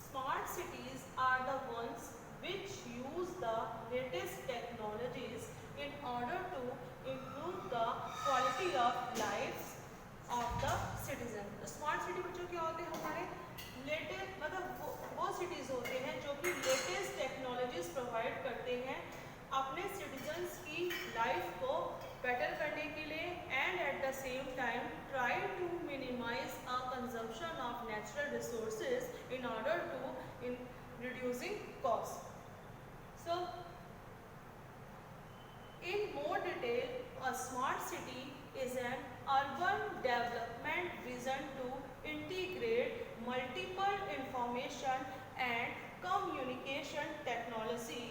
Smart cities are the ones which use the latest technologies in order to improve the quality of life of the citizen. Smart city बच्चों क्या होते हैं? हमारे लेटेस्ट मतलब वो सिटीज़ होते हैं जो कि लेटेस्ट टेक्नोलॉजीज प्रोवाइड करते हैं अपने सिटीजन्स की लाइफ को बेटर करने के लिए and at the same time try to minimize a consumption of natural resources in order to in reducing cost. So in more detail, a smart city is an urban development vision to integrate multiple information and communication technology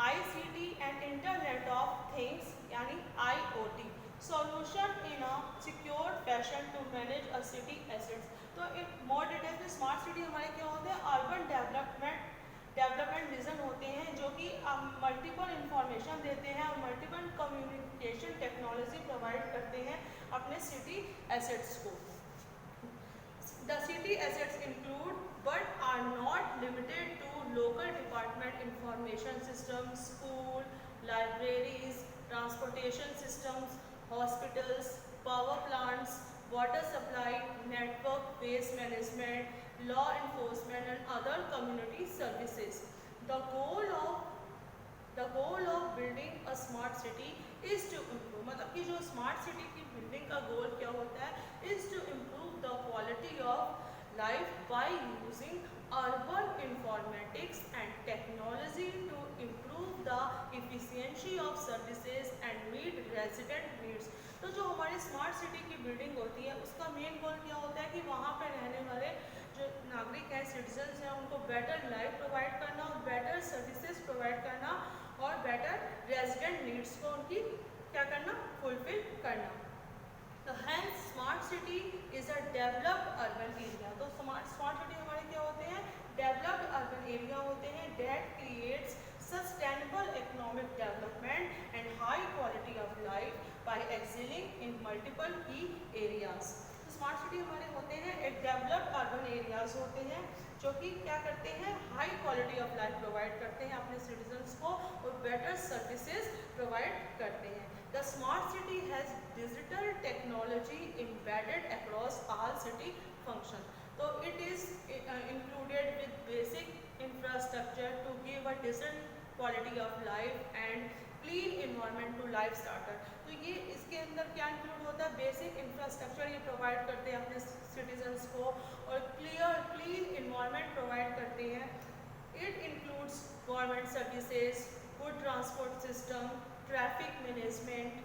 ICT and Internet of Things यानी IoT solution in a secure fashion to manage a city assets. तो एक more detail में smart city हमारे क्या होते हैं, अर्बन डेवलपमेंट विजन होते हैं जो कि मल्टीपल इंफॉर्मेशन देते हैं और मल्टीपल कम्युनिकेशन टेक्नोलॉजी प्रोवाइड करते हैं अपने सिटी एसेट्स को. The city assets include but are not limited to local department information system, school, libraries, transportation systems, hospitals, power plants, water supply, network, waste management, law enforcement and other community services. The goal of building a smart city is to improve, मतलब कि जो smart city की building का goal क्या होता है, is to improve the quality of life by using urban informatics and technology to improve the efficiency of services and meet resident needs. तो जो हमारी स्मार्ट सिटी की बिल्डिंग होती है उसका मेन गोल क्या होता है कि वहाँ पे रहने वाले जो नागरिक हैं, सिटीजन्स हैं, उनको बेटर लाइफ प्रोवाइड करना और बेटर सर्विसेज प्रोवाइड करना और बेटर रेजिडेंट नीड्स को उनकी क्या करना, फुलफिल करना. तो hence smart city is a developed urban area. तो स्मार्ट सिटी हमारे क्या होते हैं, डेवलप्ड अर्बन एरिया होते हैं that creates sustainable economic development and high quality of life by excelling in multiple key areas. तो स्मार्ट सिटी हमारे होते हैं एक डेवलप्ड अर्बन एरियाज होते हैं जो कि क्या करते हैं, high quality of life provide करते हैं अपने सिटीजन्स को और बेटर सर्विसेज प्रोवाइड करते हैं. The smart city has digital technology embedded across all city function. तो it is included with basic infrastructure to give a decent quality of life and clean environment to life starter. तो ये इसके अंदर क्या इंक्लूड होता है, बेसिक इंफ्रास्ट्रक्चर ये प्रोवाइड करते हैं अपने सिटीजन्स को और क्लीन इन्वायरमेंट प्रोवाइड करते हैं. It includes government services, good transport system, traffic management,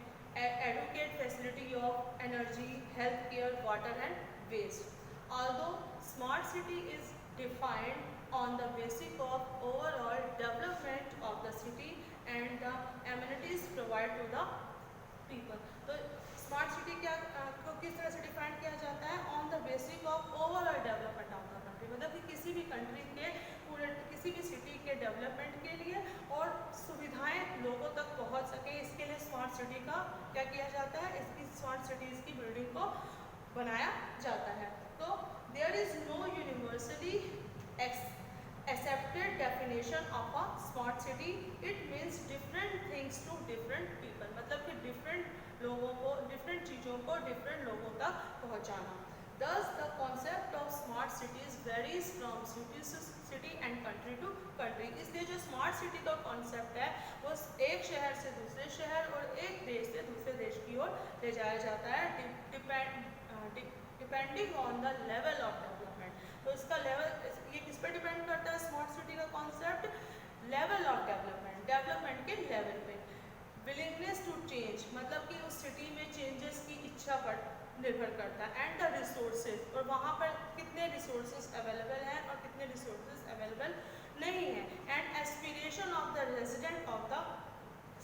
adequate facility of energy, health care, water and waste. Although smart city is defined on the basis of overall development of the city and the amenities provided to the people. तो स्मार्ट सिटी क्या को किस तरह से डिफाइन किया जाता है, on the basis of overall development of the country. मतलब कि किसी भी कंट्री के पूरे किसी भी सिटी के डेवलपमेंट के लिए और सुविधाएं लोगों तक पहुंच सके, इसके लिए स्मार्ट सिटी का क्या किया जाता है, इसकी स्मार्ट सिटीज़ की बिल्डिंग को बनाया जाता है. तो there is no universally accepted definition of a smart city. It means different things to different people. मतलब कि different लोगों को different चीज़ों को different लोगों तक पहुँचाना. Thus the concept of smart cities varies from city and country to country. इसलिए जो smart city का concept है वो एक शहर से दूसरे शहर और एक देश से दूसरे देश की ओर ले जाया जाता है depending on the level of development. तो इसका लेवल ये किस पे डिपेंड करता है, स्मार्ट सिटी का कॉन्सेप्ट, लेवल ऑफ डेवलपमेंट के लेवल पे. विलिंगनेस टू चेंज मतलब कि उस सिटी में चेंजेस की इच्छा पर निर्भर करता है. एंड द रिसोर्सेज, और वहाँ पर कितने रिसोर्सेज अवेलेबल हैं और कितने रिसोर्सेज अवेलेबल नहीं हैं. And aspiration of the resident of the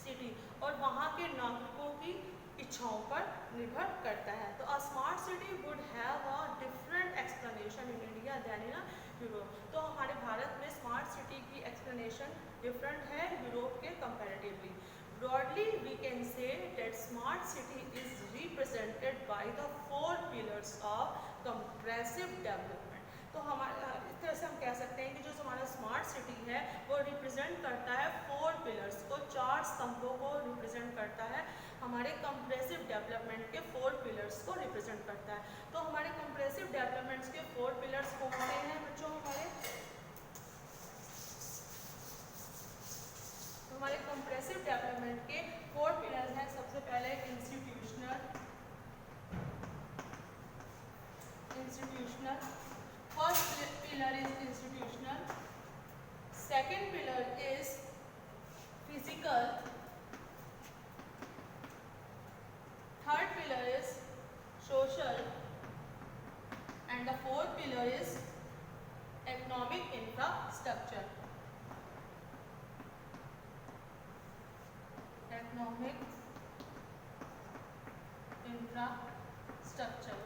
city, और वहाँ के नागरिकों की इच्छाओं पर निर्भर करता है. तो a smart city would have a different explanation in India than in Europe. तो हमारे भारत में स्मार्ट सिटी की एक्सप्लेनेशन डिफरेंट है यूरोप के comparatively. Broadly we can say that smart city is represented by the 4 pillars of compressive development. तो हमारे इस तरह से हम कह सकते हैं कि जो हमारा स्मार्ट सिटी है वो रिप्रेजेंट करता है 4 पिलर्स को, 4 स्तंभों को रिप्रेजेंट करता है. हमारे कंप्रेसिव डेवलपमेंट के 4 पिलर्स को रिप्रेजेंट करता है. तो हमारे कंप्रेसिव डेवलपमेंट्स के 4 पिलर्स कौन से हैं बच्चों, हमारे कंप्रेसिव डेवलपमेंट के 4 pillars institutional. First pillar is institutional. Second pillar is physical. Third pillar is social. And the fourth pillar is economic infrastructure. Economic infrastructure.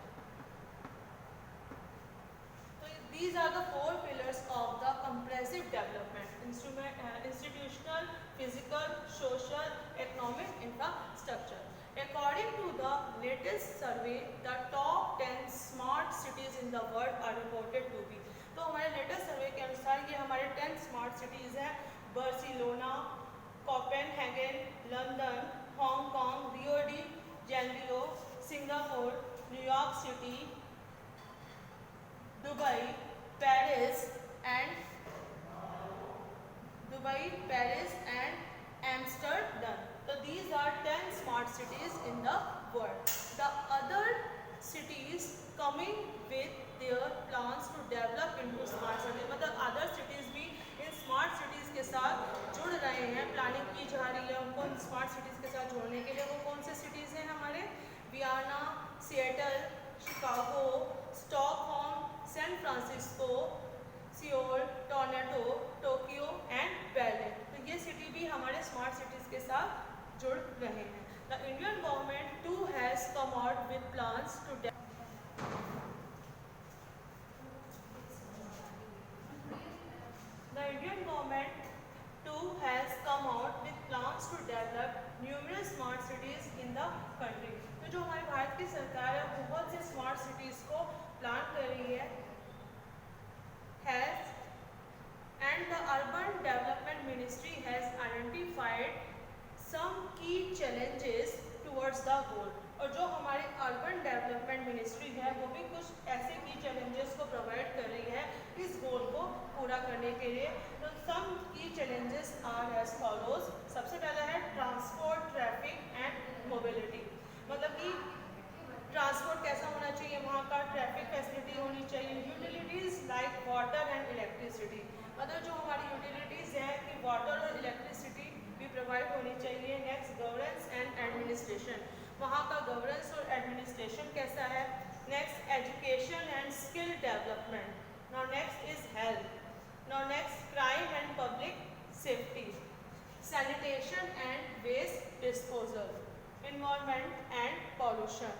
So these are the four pillars of the comprehensive development: institutional, physical, social, economic infrastructure. According to the latest survey, the top 10 smart cities in the world are reported to be. तो हमारे लेटेस्ट सर्वे के अनुसार ये हमारे 10 स्मार्ट सिटीज़ हैं: Barcelona, Copenhagen, London, Hong Kong, Rio de Janeiro, Singapore, New York city, Dubai, Paris and Amsterdam. So these are 10 smart cities in the world. The other cities coming with their plans to develop into smart cities. मतलब other cities भी इन smart cities के साथ जुड़ रहे हैं, प्लानिंग की जा रही है उनको स्मार्ट सिटीज़ के साथ जोड़ने के लिए। वो कौन से सिटीज़ हैं हमारे? Vienna, Seattle, Chicago, Stockholm, San Francisco, Seoul, Toronto, Tokyo and berlin. तो ये सिटी भी हमारे स्मार्ट सिटीज़ के साथ जुड़ रहे हैं. The Indian government too has come out with plans to the Indian government too has come out with plans to develop numerous smart cities in the country. तो जो हमारी भारत की सरकार है बहुत से स्मार्ट सिटीज़ को प्लान कर रही है. Has and the Urban Development Ministry has identified some key challenges towards the goal. और जो हमारे अर्बन डेवलपमेंट मिनिस्ट्री है वो भी कुछ ऐसे की चैलेंजेस को प्रोवाइड कर रही है इस गोल को पूरा करने के लिए. तो सम की चैलेंजेस आर एज फॉलोज. सबसे पहला है ट्रांसपोर्ट, ट्रैफिक एंड मोबिलिटी. मतलब कि ट्रांसपोर्ट कैसा होना चाहिए, वहाँ का ट्रैफिक फैसिलिटी होनी चाहिए. Utilities like water and electricity. मतलब जो हमारी यूटिलिटीज़ हैं कि वाटर और इलेक्ट्रिसिटी भी प्रोवाइड होनी चाहिए. Next governance and administration. वहाँ का गवर्नेंस और एडमिनिस्ट्रेशन कैसा है. Next education and skill development. Now next is health. Now next crime and public safety. Sanitation and waste disposal. Environment and pollution.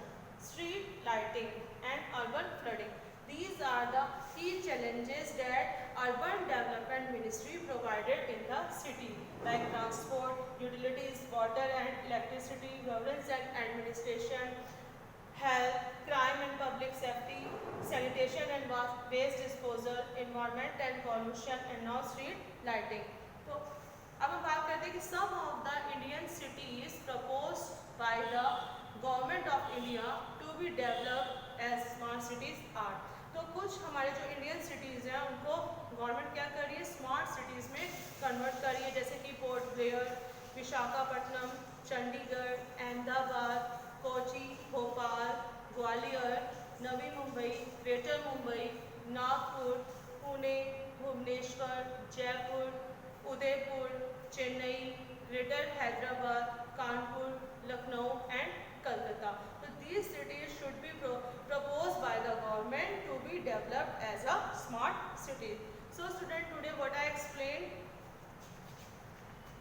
Street lighting and urban flooding. These are the key challenges that Urban Development Ministry provided in the city, like transport, utilities, water and electricity, governance and administration, health, crime and public safety, sanitation and waste disposal, environment and pollution, and now street lighting. तो अब हम बात करते हैं कि some of the Indian cities proposed by the Government of India to be developed as smart cities are. तो कुछ हमारे जो इंडियन सिटीज़ हैं उनको गवर्नमेंट क्या कर रही है, स्मार्ट सिटीज़ में कन्वर्ट कर रही है. जैसे कि Port Blair, Visakhapatnam, Chandigarh, Ahmedabad, Kochi, Bhopal, Gwalior, Navi Mumbai, greater Mumbai, Nagpur, Pune, Bhubaneswar, Jaipur, Udaipur, Chennai, greater Hyderabad, Kanpur, Lucknow and Calcutta. So these cities should be proposed by the government to be developed as a smart city. So student, today what I explained,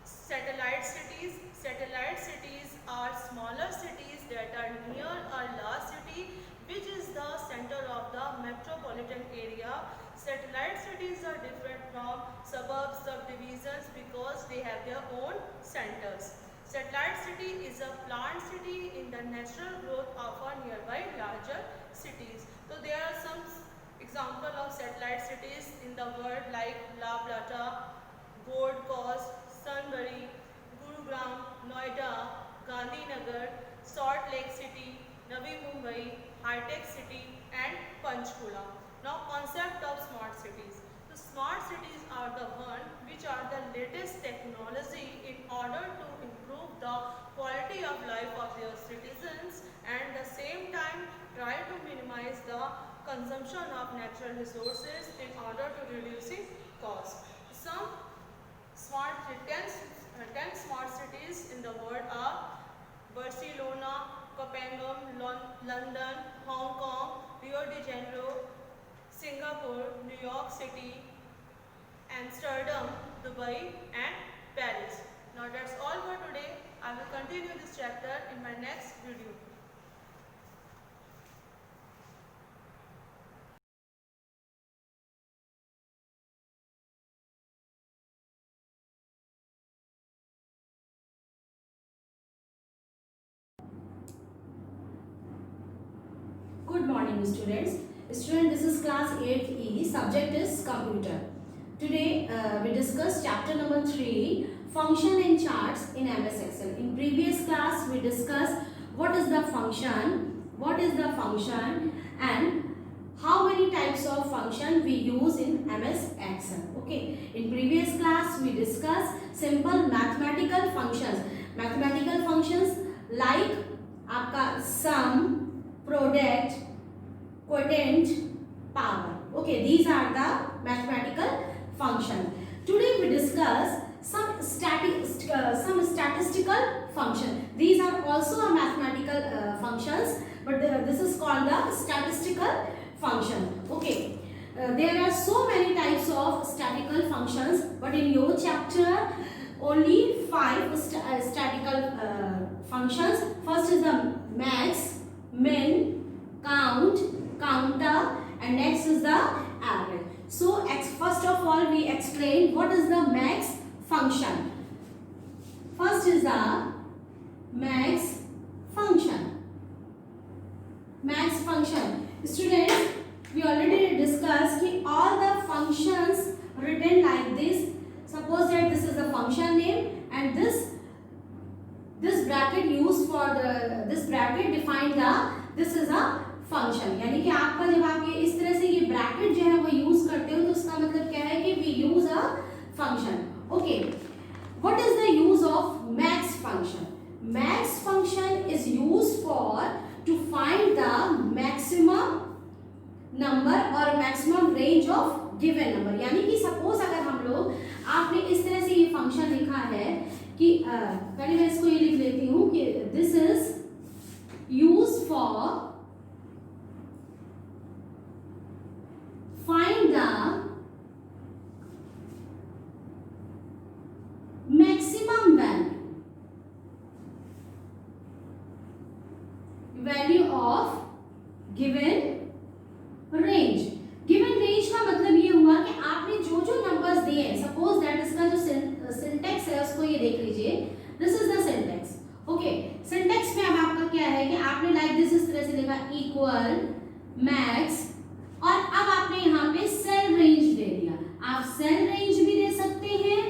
satellite cities. Satellite cities are smaller cities that are near a large city which is the center of the metropolitan area. Satellite cities are different from suburbs, subdivisions because they have their own centers. Satellite city is a planned city in the natural growth of a nearby larger cities. So there are some examples of satellite cities in the world like La Plata, Gold Coast, Sunbury, Gurugram, Noida, Gandhinagar, Salt Lake City, Navi Mumbai, High Tech City and Panchkula. Now concept of smart cities. The smart cities are the one which are the latest technology in order to improve the quality of life of their citizens and at the same time try to minimize optimize the consumption of natural resources in order to reducing cost. Some smart 10 smart cities in the world are Barcelona, Copenhagen, London, Hong Kong, Rio de Janeiro, Singapore, New York City, Amsterdam, Dubai and Paris. Now that's all for today. I will continue this chapter in my next video. Good morning students. Student, this is class 8E. Subject is computer. Today we discuss chapter number 3, function and charts in MS Excel. In previous class we discussed what is the function and how many types of function we use in MS Excel. Okay. In previous class we discussed simple mathematical functions. Mathematical functions like आपका sum, product, quotient, power. Okay, these are the mathematical function. Today we discuss some statistical function. These are also a mathematical functions, but this is called the statistical function. Okay, there are so many types of statistical functions, but in your chapter only 5 statistical functions. First is the max, min, count, counter, and next is the average. So first of all we explain what is the max function. First is the max function. Max function. Students, we already discussed कि all the functions written like this. Suppose that this is the function name and this bracket used for this bracket define this is a function. यानी कि आपका जब आप ये इस तरह से ये ब्रैकेट जो है वो यूज करते हो तो उसका मतलब क्या है कि we use a function. Okay, what is the use of max function? Max function is used for to find the maximum number और maximum range of given number. यानी कि सपोज अगर हम लोग आपने इस तरह से ये फंक्शन लिखा है कि पहले मैं इसको ये लिख लेती हूँ कि this is use for find the maximum value of given range. given range का मतलब ये हुआ कि आपने जो नंबर्स दिए हैं, सपोज दैट इसका जो सिंटेक्स है उसको ये देख लीजिए. This is the syntax. Okay, syntax में अब आपका क्या है कि आपने लाइक दिस इस तरह से लिखा इक्वल मैक्स और अब आपने यहाँ पे सेल रेंज दे दिया. आप सेल रेंज भी दे सकते हैं,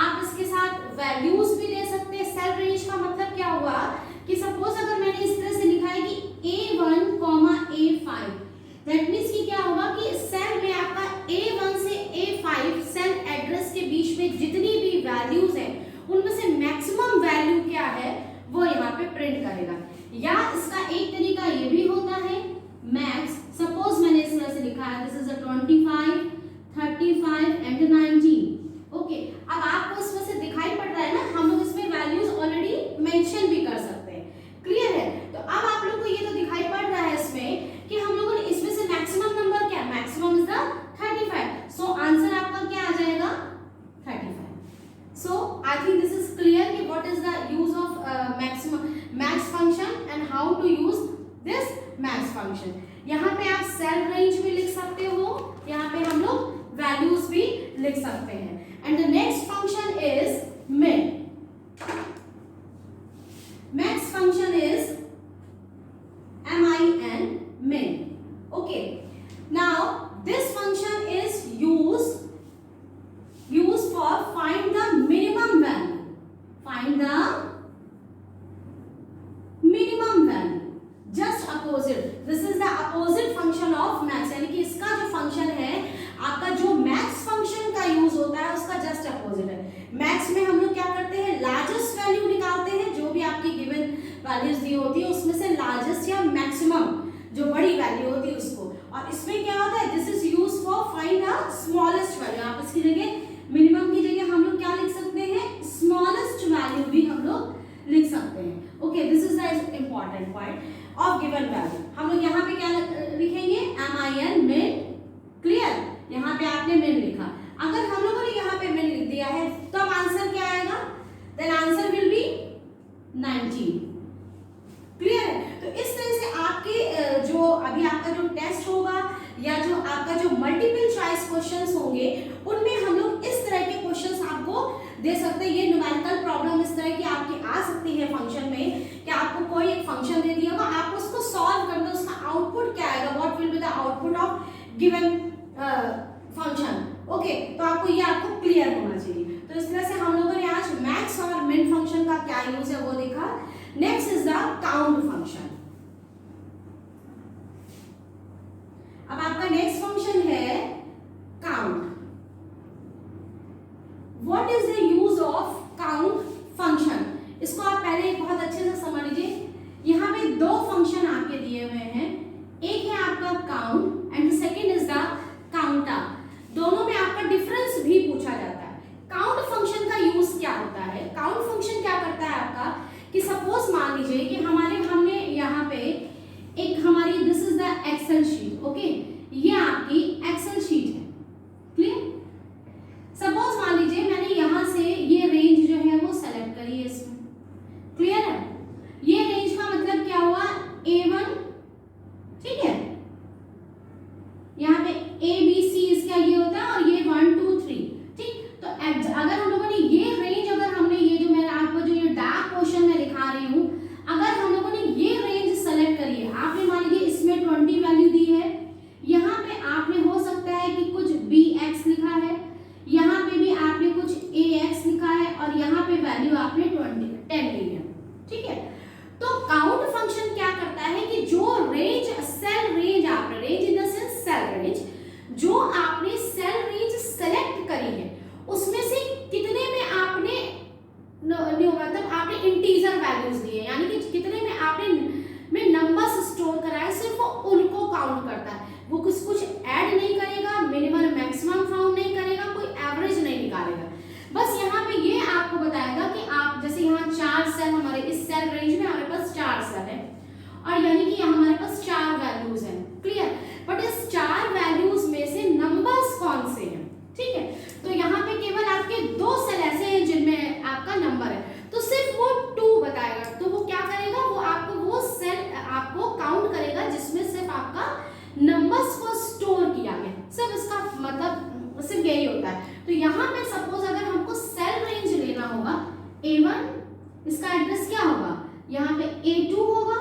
आप इसके साथ वैल्यूज भी दे सकते हैं. सेल रेंज का मतलब क्या हुआ कि सपोज अगर मैंने इस तरह से लिखा है कि A1, A5, दैट मीन्स कि क्या होगा कि सेल में आपका A1 से A5 सेल एड्रेस के बीच में जितनी भी वैल्यूज हैं उनमें से मैक्सिमम वैल्यू क्या है वो यहाँ पे प्रिंट करेगा. या इसका एक तरीका ये भी होता है मैक्स. सपोज मैंने इस तरह से लिखा है this is a 25, 35 and 19. Okay, अब आपको इसमें से दिखाई पड़ रहा है ना, हम लोग इसमें वैल्यूज ऑलरेडी मेंशन भी कर सकते हैं. क्लियर है? तो अब आप लोग को ये तो दिखाई पड़ रहा है इसमें कि हम लोगों ने इसमें से मैक्सिमम नंबर क्या, maximum is the 35. So answer आपका क्या आ जाएगा 35. So I think this is clear कि what is the use of maximum max function and how to use this max function. यहाँ पे आप सेल रेंज भी लिख सकते हो, यहाँ पे हम लोग वैल्यूज भी लिख सकते हैं. And the next function is min. Max function is min, min. Okay, now this function is used for find the minimum value. Find the minimum value. Just opposite. This is the opposite function of max. यानी कि इसका जो फंक्शन है आपका जो मैक्स फंक्शन का यूज होता है उसका जस्ट अपोजिट है. मैक्स में हम लोग क्या करते हैं, लार्जेस्ट वैल्यू निकालते हैं. जो भी आपकी गिवन वैल्यूज दी होती है उसमें से लार्जेस्ट या मैक्सिमम जो बड़ी वैल्यू होती है अब इसमें क्या होता है, this is use for find the smallest value. आप इसकी जगह मिनिमम की जगह हम लोग क्या लिख सकते हैं, स्मॉलेस्ट वैल्यू भी हम लोग लिख सकते हैं। Okay, this is the important point of given value. हम लोग यहाँ पे क्या लिखेंगे, MIN मिन, क्लियर। यहाँ पे आपने मिन लिखा, अगर हम लोगों ने यहाँ पे मिन लिख दिया है तो अब आंसर क्या आएगा, then answer will be 19, clear है। तो इस तरह से आपके जो अभी आपका जो टेस्ट होगा या जो आपका जो मल्टीपल चॉइस क्वेश्चंस होंगे उनमें हम लोग इस तरह के क्वेश्चंस आपको दे सकते हैं। ये न्यूमेरिकल प्रॉब्लम इस तरह की आपकी आ सकती है फंक्शन में कि आपको कोई एक फंक्शन दे दिया होगा, आप उसको सॉल्व करना, उसका आउटपुट क्या आएगा, what will be the output of given function. Okay, तो आपको ये आपको क्लियर होना चाहिए। तो इस तरह से हम लोगों ने आज मैक्स और मिन फंक्शन का क्या यूज है वो देखा। Next is the count function. अब आपका नेक्स्ट फंक्शन है count. What is the use of count function, इसको आप पहले बहुत अच्छे से समझ लीजिए। यहाँ पे दो फंक्शन आपके दिए हुए हैं, एक है आपका count and second is the counter. दोनों में आपका डिफरेंस भी पूछा जाता है। काउंट फंक्शन का यूज क्या होता है, काउंट फंक्शन क्या करता है आपका कि सपोज मान लीजिए कि हमने यहाँ पे एक हमारी this is the Excel sheet. Okay, ये आपकी एक्सेल शीट है, क्लियर। सपोज मान लीजिए मैंने यहाँ से ये रेंज जो है वो सेलेक्ट करी है इसमें, क्लियर है। ये रेंज का मतलब क्या हुआ, A1, ठीक है। यहाँ पे ABC इसका ये होता है और ये 1 2 3, ठीक। तो अगर हम लोगों ने ये रेंज, अगर हमने ये जो मैंने आपको जो ये डार्क पोर्शन में दिखा रही हूँ, अगर हम लोगों ने ये रेंज सेलेक्ट करी है, आपने मान लीजिए इसमें 20 वैल्यू दी है, यहाँ पे आपने हो सकता है कि कुछ BX लिखा है, यहाँ पे भी आपने कुछ AX लिखा है और यहाँ पे वैल्यू आपने 10 ली है, ठीक है। तो काउंट फंक्शन क्या करता है कि जो रेंज, सेल रेंज, आपने range in the sense cell range, जो आपने सेल रेंज सेलेक्ट करी है उसमें से कितने में आपने मतलब आपने इंटीजर वैल्यूज दिए, यानी कि कितने में आपने में नंबर्स स्टोर कराए, सिर्फ वो उनको काउंट करता है। वो कुछ ऐड नहीं करेगा, मिनिमम मैक्सिमम फाउंड नहीं करेगा, कोई एवरेज नहीं निकालेगा। बस यहाँ पे ये आपको बताएगा कि आप जैसे यहाँ 4 सेल, हमारे इस सेल रेंज में हमारे पास 4 सेल है और यानी कि हमारे पास 4 वैल्यूज हैं, क्लियर। बट इस 4 वैल्यूज में से नंबर्स कौन से हैं, ठीक है। तो यहाँ पे केवल आपके 2 सेल ऐसे हैं जिनमें आपका नंबर है, तो सिर्फ वो 2 बताएगा। तो वो क्या करेगा, वो आपको वो सेल आपको काउंट करेगा जिसमें सिर्फ आपका नंबर्स को स्टोर किया गया, सिर्फ इसका मतलब सिर्फ यही होता है। तो यहाँ पे सपोज अगर हमको सेल रेंज लेना होगा A1, इसका एड्रेस क्या होगा, यहाँ पे A2 होगा,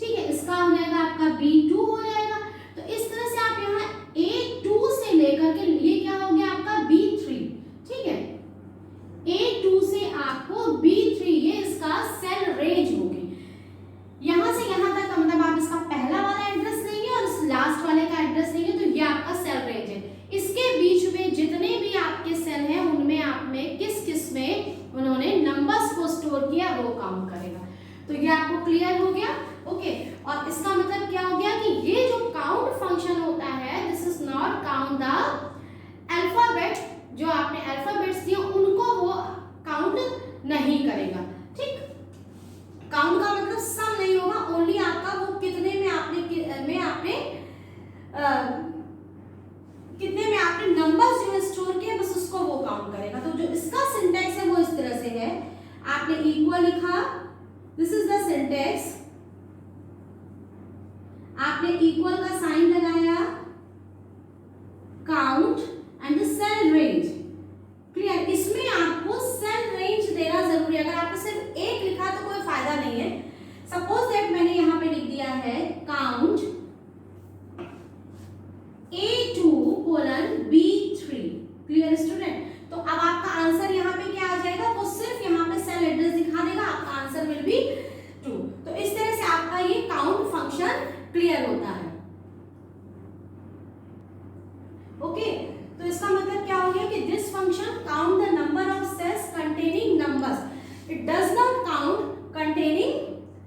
ठीक है। इसका हो जाएगा आपका B2 हो जाएगा। तो इस तरह से आप यहाँ A2 से लेकर के ये क्या हो गया आपका B3, ठीक है। A2 से आपको B3 ये इसका सेल रेंज होगी। यहाँ से यहाँ तक मतलब आप इसका पहला वाला एड्रेस लेंगे और इस लास्ट वाले का एड्रेस लेंगे, तो ये आपका सेल रेंज है। इसके बीच में जितने भी आपके सेल हैं उनमें आपने किस किस में उन्होंने नंबर्स को स्टोर किया वो काउंट करेगा। तो ये आपको क्लियर हो गया, ओके। और इसका मतलब क्या हो गया कि ये जो काउंट फंक्शन होता है, this is not count the alphabet, जो आपने अल्फाबेट्स दिए उनको वो काउंट नहीं करेगा, ठीक। काउंट का मतलब सम नहीं होगा, ओनली आपका वो कितने में आपने नंबर्स जो है स्टोर किए, बस उसको वो काउंट करेगा। तो जो इसका सिंटैक्स है वो इस तरह से है, आपने इक्वल लिखा, दिस इज द सिंटैक्स, आपने इक्वल का साइन लगाया, count and the cell range, clear. इसमें आपको सेल रेंज देना जरूरी है, अगर आपने सिर्फ एक लिखा तो कोई फायदा नहीं है। सपोज दैट मैंने यहाँ पे लिख दिया है count A2 colon B3, clear student. तो अब आपका आंसर यहाँ पे क्या आ जाएगा, वो सिर्फ यहाँ पे सेल एड्रेस दिखा देगा, आपका आंसर विल बी 2। तो इस तरह से आपका ये काउंट फंक्शन क्लियर होता है, ओके। तो इसका मतलब क्या हो गया कि this function count the number of cells containing numbers, it does not count containing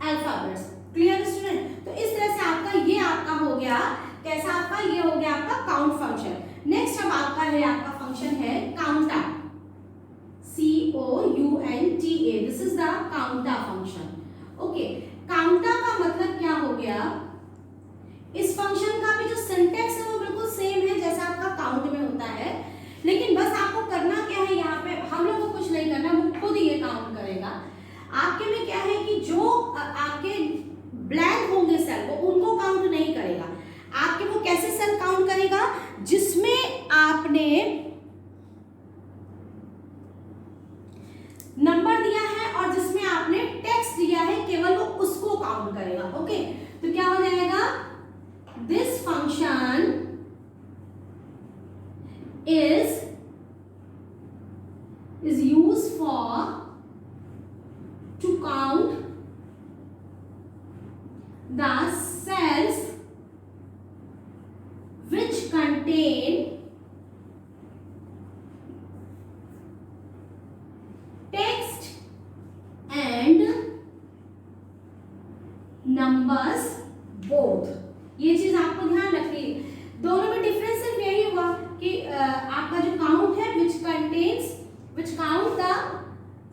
alphabets, clear student. तो इस तरह से आपका ये आपका हो गया कैसा, आपका काउंट फंक्शन। नेक्स्ट अब आपका फंक्शन है काउंटा, COUNTA, this is the काउंटा function. Okay, काउंटा का मतलब क्या हो गया, इस फंक्शन का भी जो सिंटैक्स है वो बिल्कुल सेम है जैसा आपका काउंट में होता है, लेकिन बस आपको करना क्या है, यहाँ पे हम लोग को कुछ नहीं करना, वो खुद ये काउंट करेगा। आपके में क्या है कि जो आपके ब्लैंक होंगे सेल वो उनको काउंट नहीं करेगा। आपके वो कैसे सेल काउंट करेगा, जिसमें आपने नंबर दिया है और जिसमें आपने टेक्स्ट दिया है, केवल वो उसको काउंट करेगा। ओके, तो क्या हो जाएगा, this function is used for to count the cells which contain text and numbers both। ये चीज आपको ध्यान रखनी है, दोनों में डिफरेंस सिर्फ यही हुआ कि आपका जो काउंट है which count the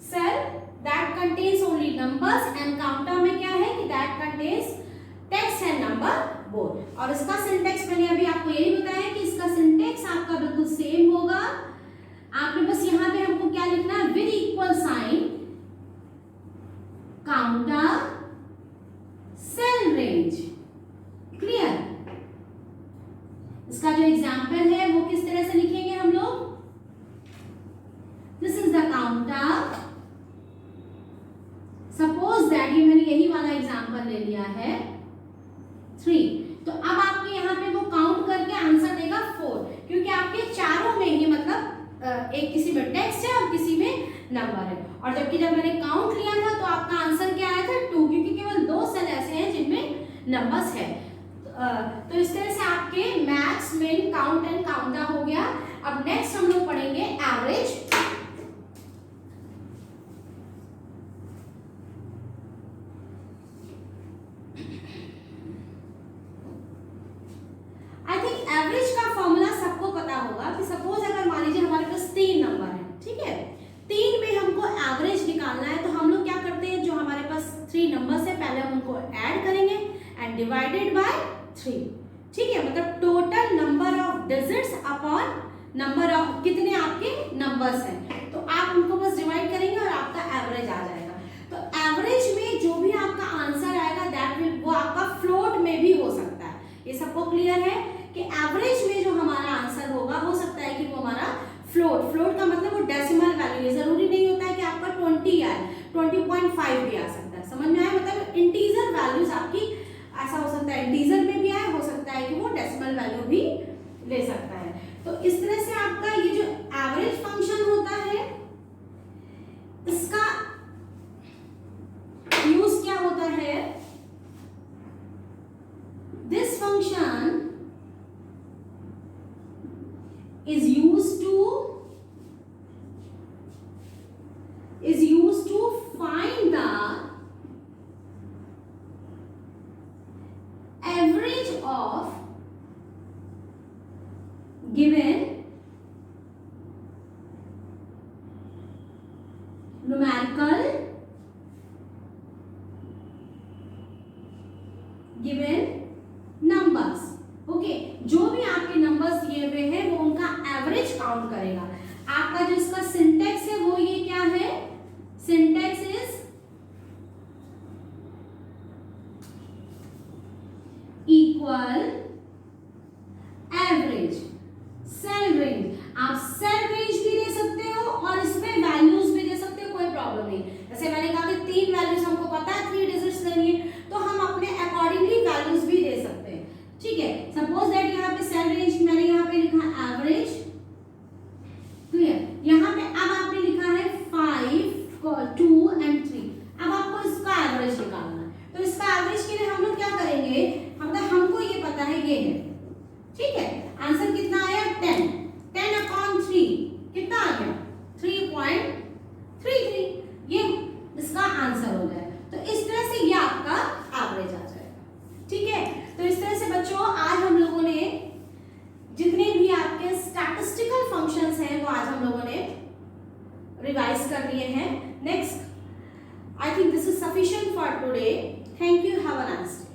cell that contains only numbers, and काउंटा में क्या है कि that contains text and number both। और इसका सिंटेक्स मैंने अभी आपको यही बताया कि इसका सिंटेक्स आपका बिल्कुल सेम होगा। आपने बस यहाँ पे हमको क्या लिखना है, with equal sign COUNTA cell range. Clear, इसका जो एग्जाम्पल है वो किस तरह से लिखेंगे हम लोग, this is the counter, suppose that, ये मैंने यही वाला एग्जाम्पल ले लिया है 3, तो अब आपके यहाँ पे वो काउंट करके आंसर देगा 4, क्योंकि आपके चारों में ही मतलब एक किसी में टेक्स्ट है और किसी में नंबर है। और जबकि जब मैंने काउंट लिया था तो आपका आंसर क्या आया था 2, क्योंकि केवल 2 सेल ऐसे हैं जिनमें नंबर्स है। तो इस तरह से आपके मैक्स, मिन, काउंट एंड काउंटा हो गया। अब नेक्स्ट हम लोग पढ़ेंगे एवरेज। आई थिंक एवरेज का फॉर्मूला सबको पता होगा कि सपोज अगर मान लीजिए हमारे पास 3 नंबर है, ठीक है, 3 में हमको एवरेज निकालना है, तो हम लोग क्या करते हैं, जो हमारे पास 3 नंबर्स है पहले हम उनको ऐड करेंगे एंड डिवाइडेड बाय 3, ठीक है, मतलब total number of digits upon number of कितने आपके नंबर्स हैं, तो आप उनको बस डिवाइड करेंगे और आपका एवरेज आ जाएगा। तो एवरेज में जो भी आपका आंसर आएगा दैट विल, वो आपका फ्लोट में भी हो सकता है। ये सबको क्लियर है कि एवरेज में जो हमारा आंसर होगा हो सकता है कि वो हमारा फ्लोट का मतलब वो डेसिमल वैल्यू है, जरूरी नहीं होता है कि आपका 20 आए, 20.5 भी आ सकता है, समझ में आया, मतलब इंटीजर वैल्यूज आपकी ऐसा हो सकता है इंटीजर में भी आए, हो सकता है कि वो डेसिमल वैल्यू भी ले सकता है। तो इस तरह से आपका ये जो एवरेज फंक्शन होता है इसका यूज क्या होता है, this function is used to find the average of given numerical given numbers। Okay, जो भी आपके नंबर्स दिए हुए हैं वो उनका एवरेज काउंट करेगा। आपका जो इसका सिंटेक्स है वो ये क्या है, syntax is equal average cell range. आप सेल रेंज भी दे सकते हो और इसमें वैल्यूज भी दे सकते हो, कोई प्रॉब्लम नहीं। जैसे मैंने कहा कि 3 वैल्यूज हमको पता है, 3 डिजिट्स लेनी है, तो हम अपने अकॉर्डिंगली वैल्यूज भी दे सकते हैं, ठीक है। सपोज दैट यहाँ पे सेल रेंज मैंने यहाँ पे लिखा एवरेज, क्लियर, यहाँ पे अब आपने लिखा है 5, 2 एंड 3। अब आपको इसका एवरेज निकालना है, तो इसका एवरेज के लिए हम लोग क्या करेंगे, मतलब हमको ये पता है ये है, ठीक है, आंसर कितना आया 10 अपॉन 3 कितना आ गया 3.33, ये इसका आंसर हो जाएगा। तो इस तरह से ये आपका एवरेज आ जाएगा, ठीक है। तो इस तरह से बच्चों आज हम लोगों ने जितने कर लिए हैं. Next, I think this is sufficient for today. Thank you. Have a nice day.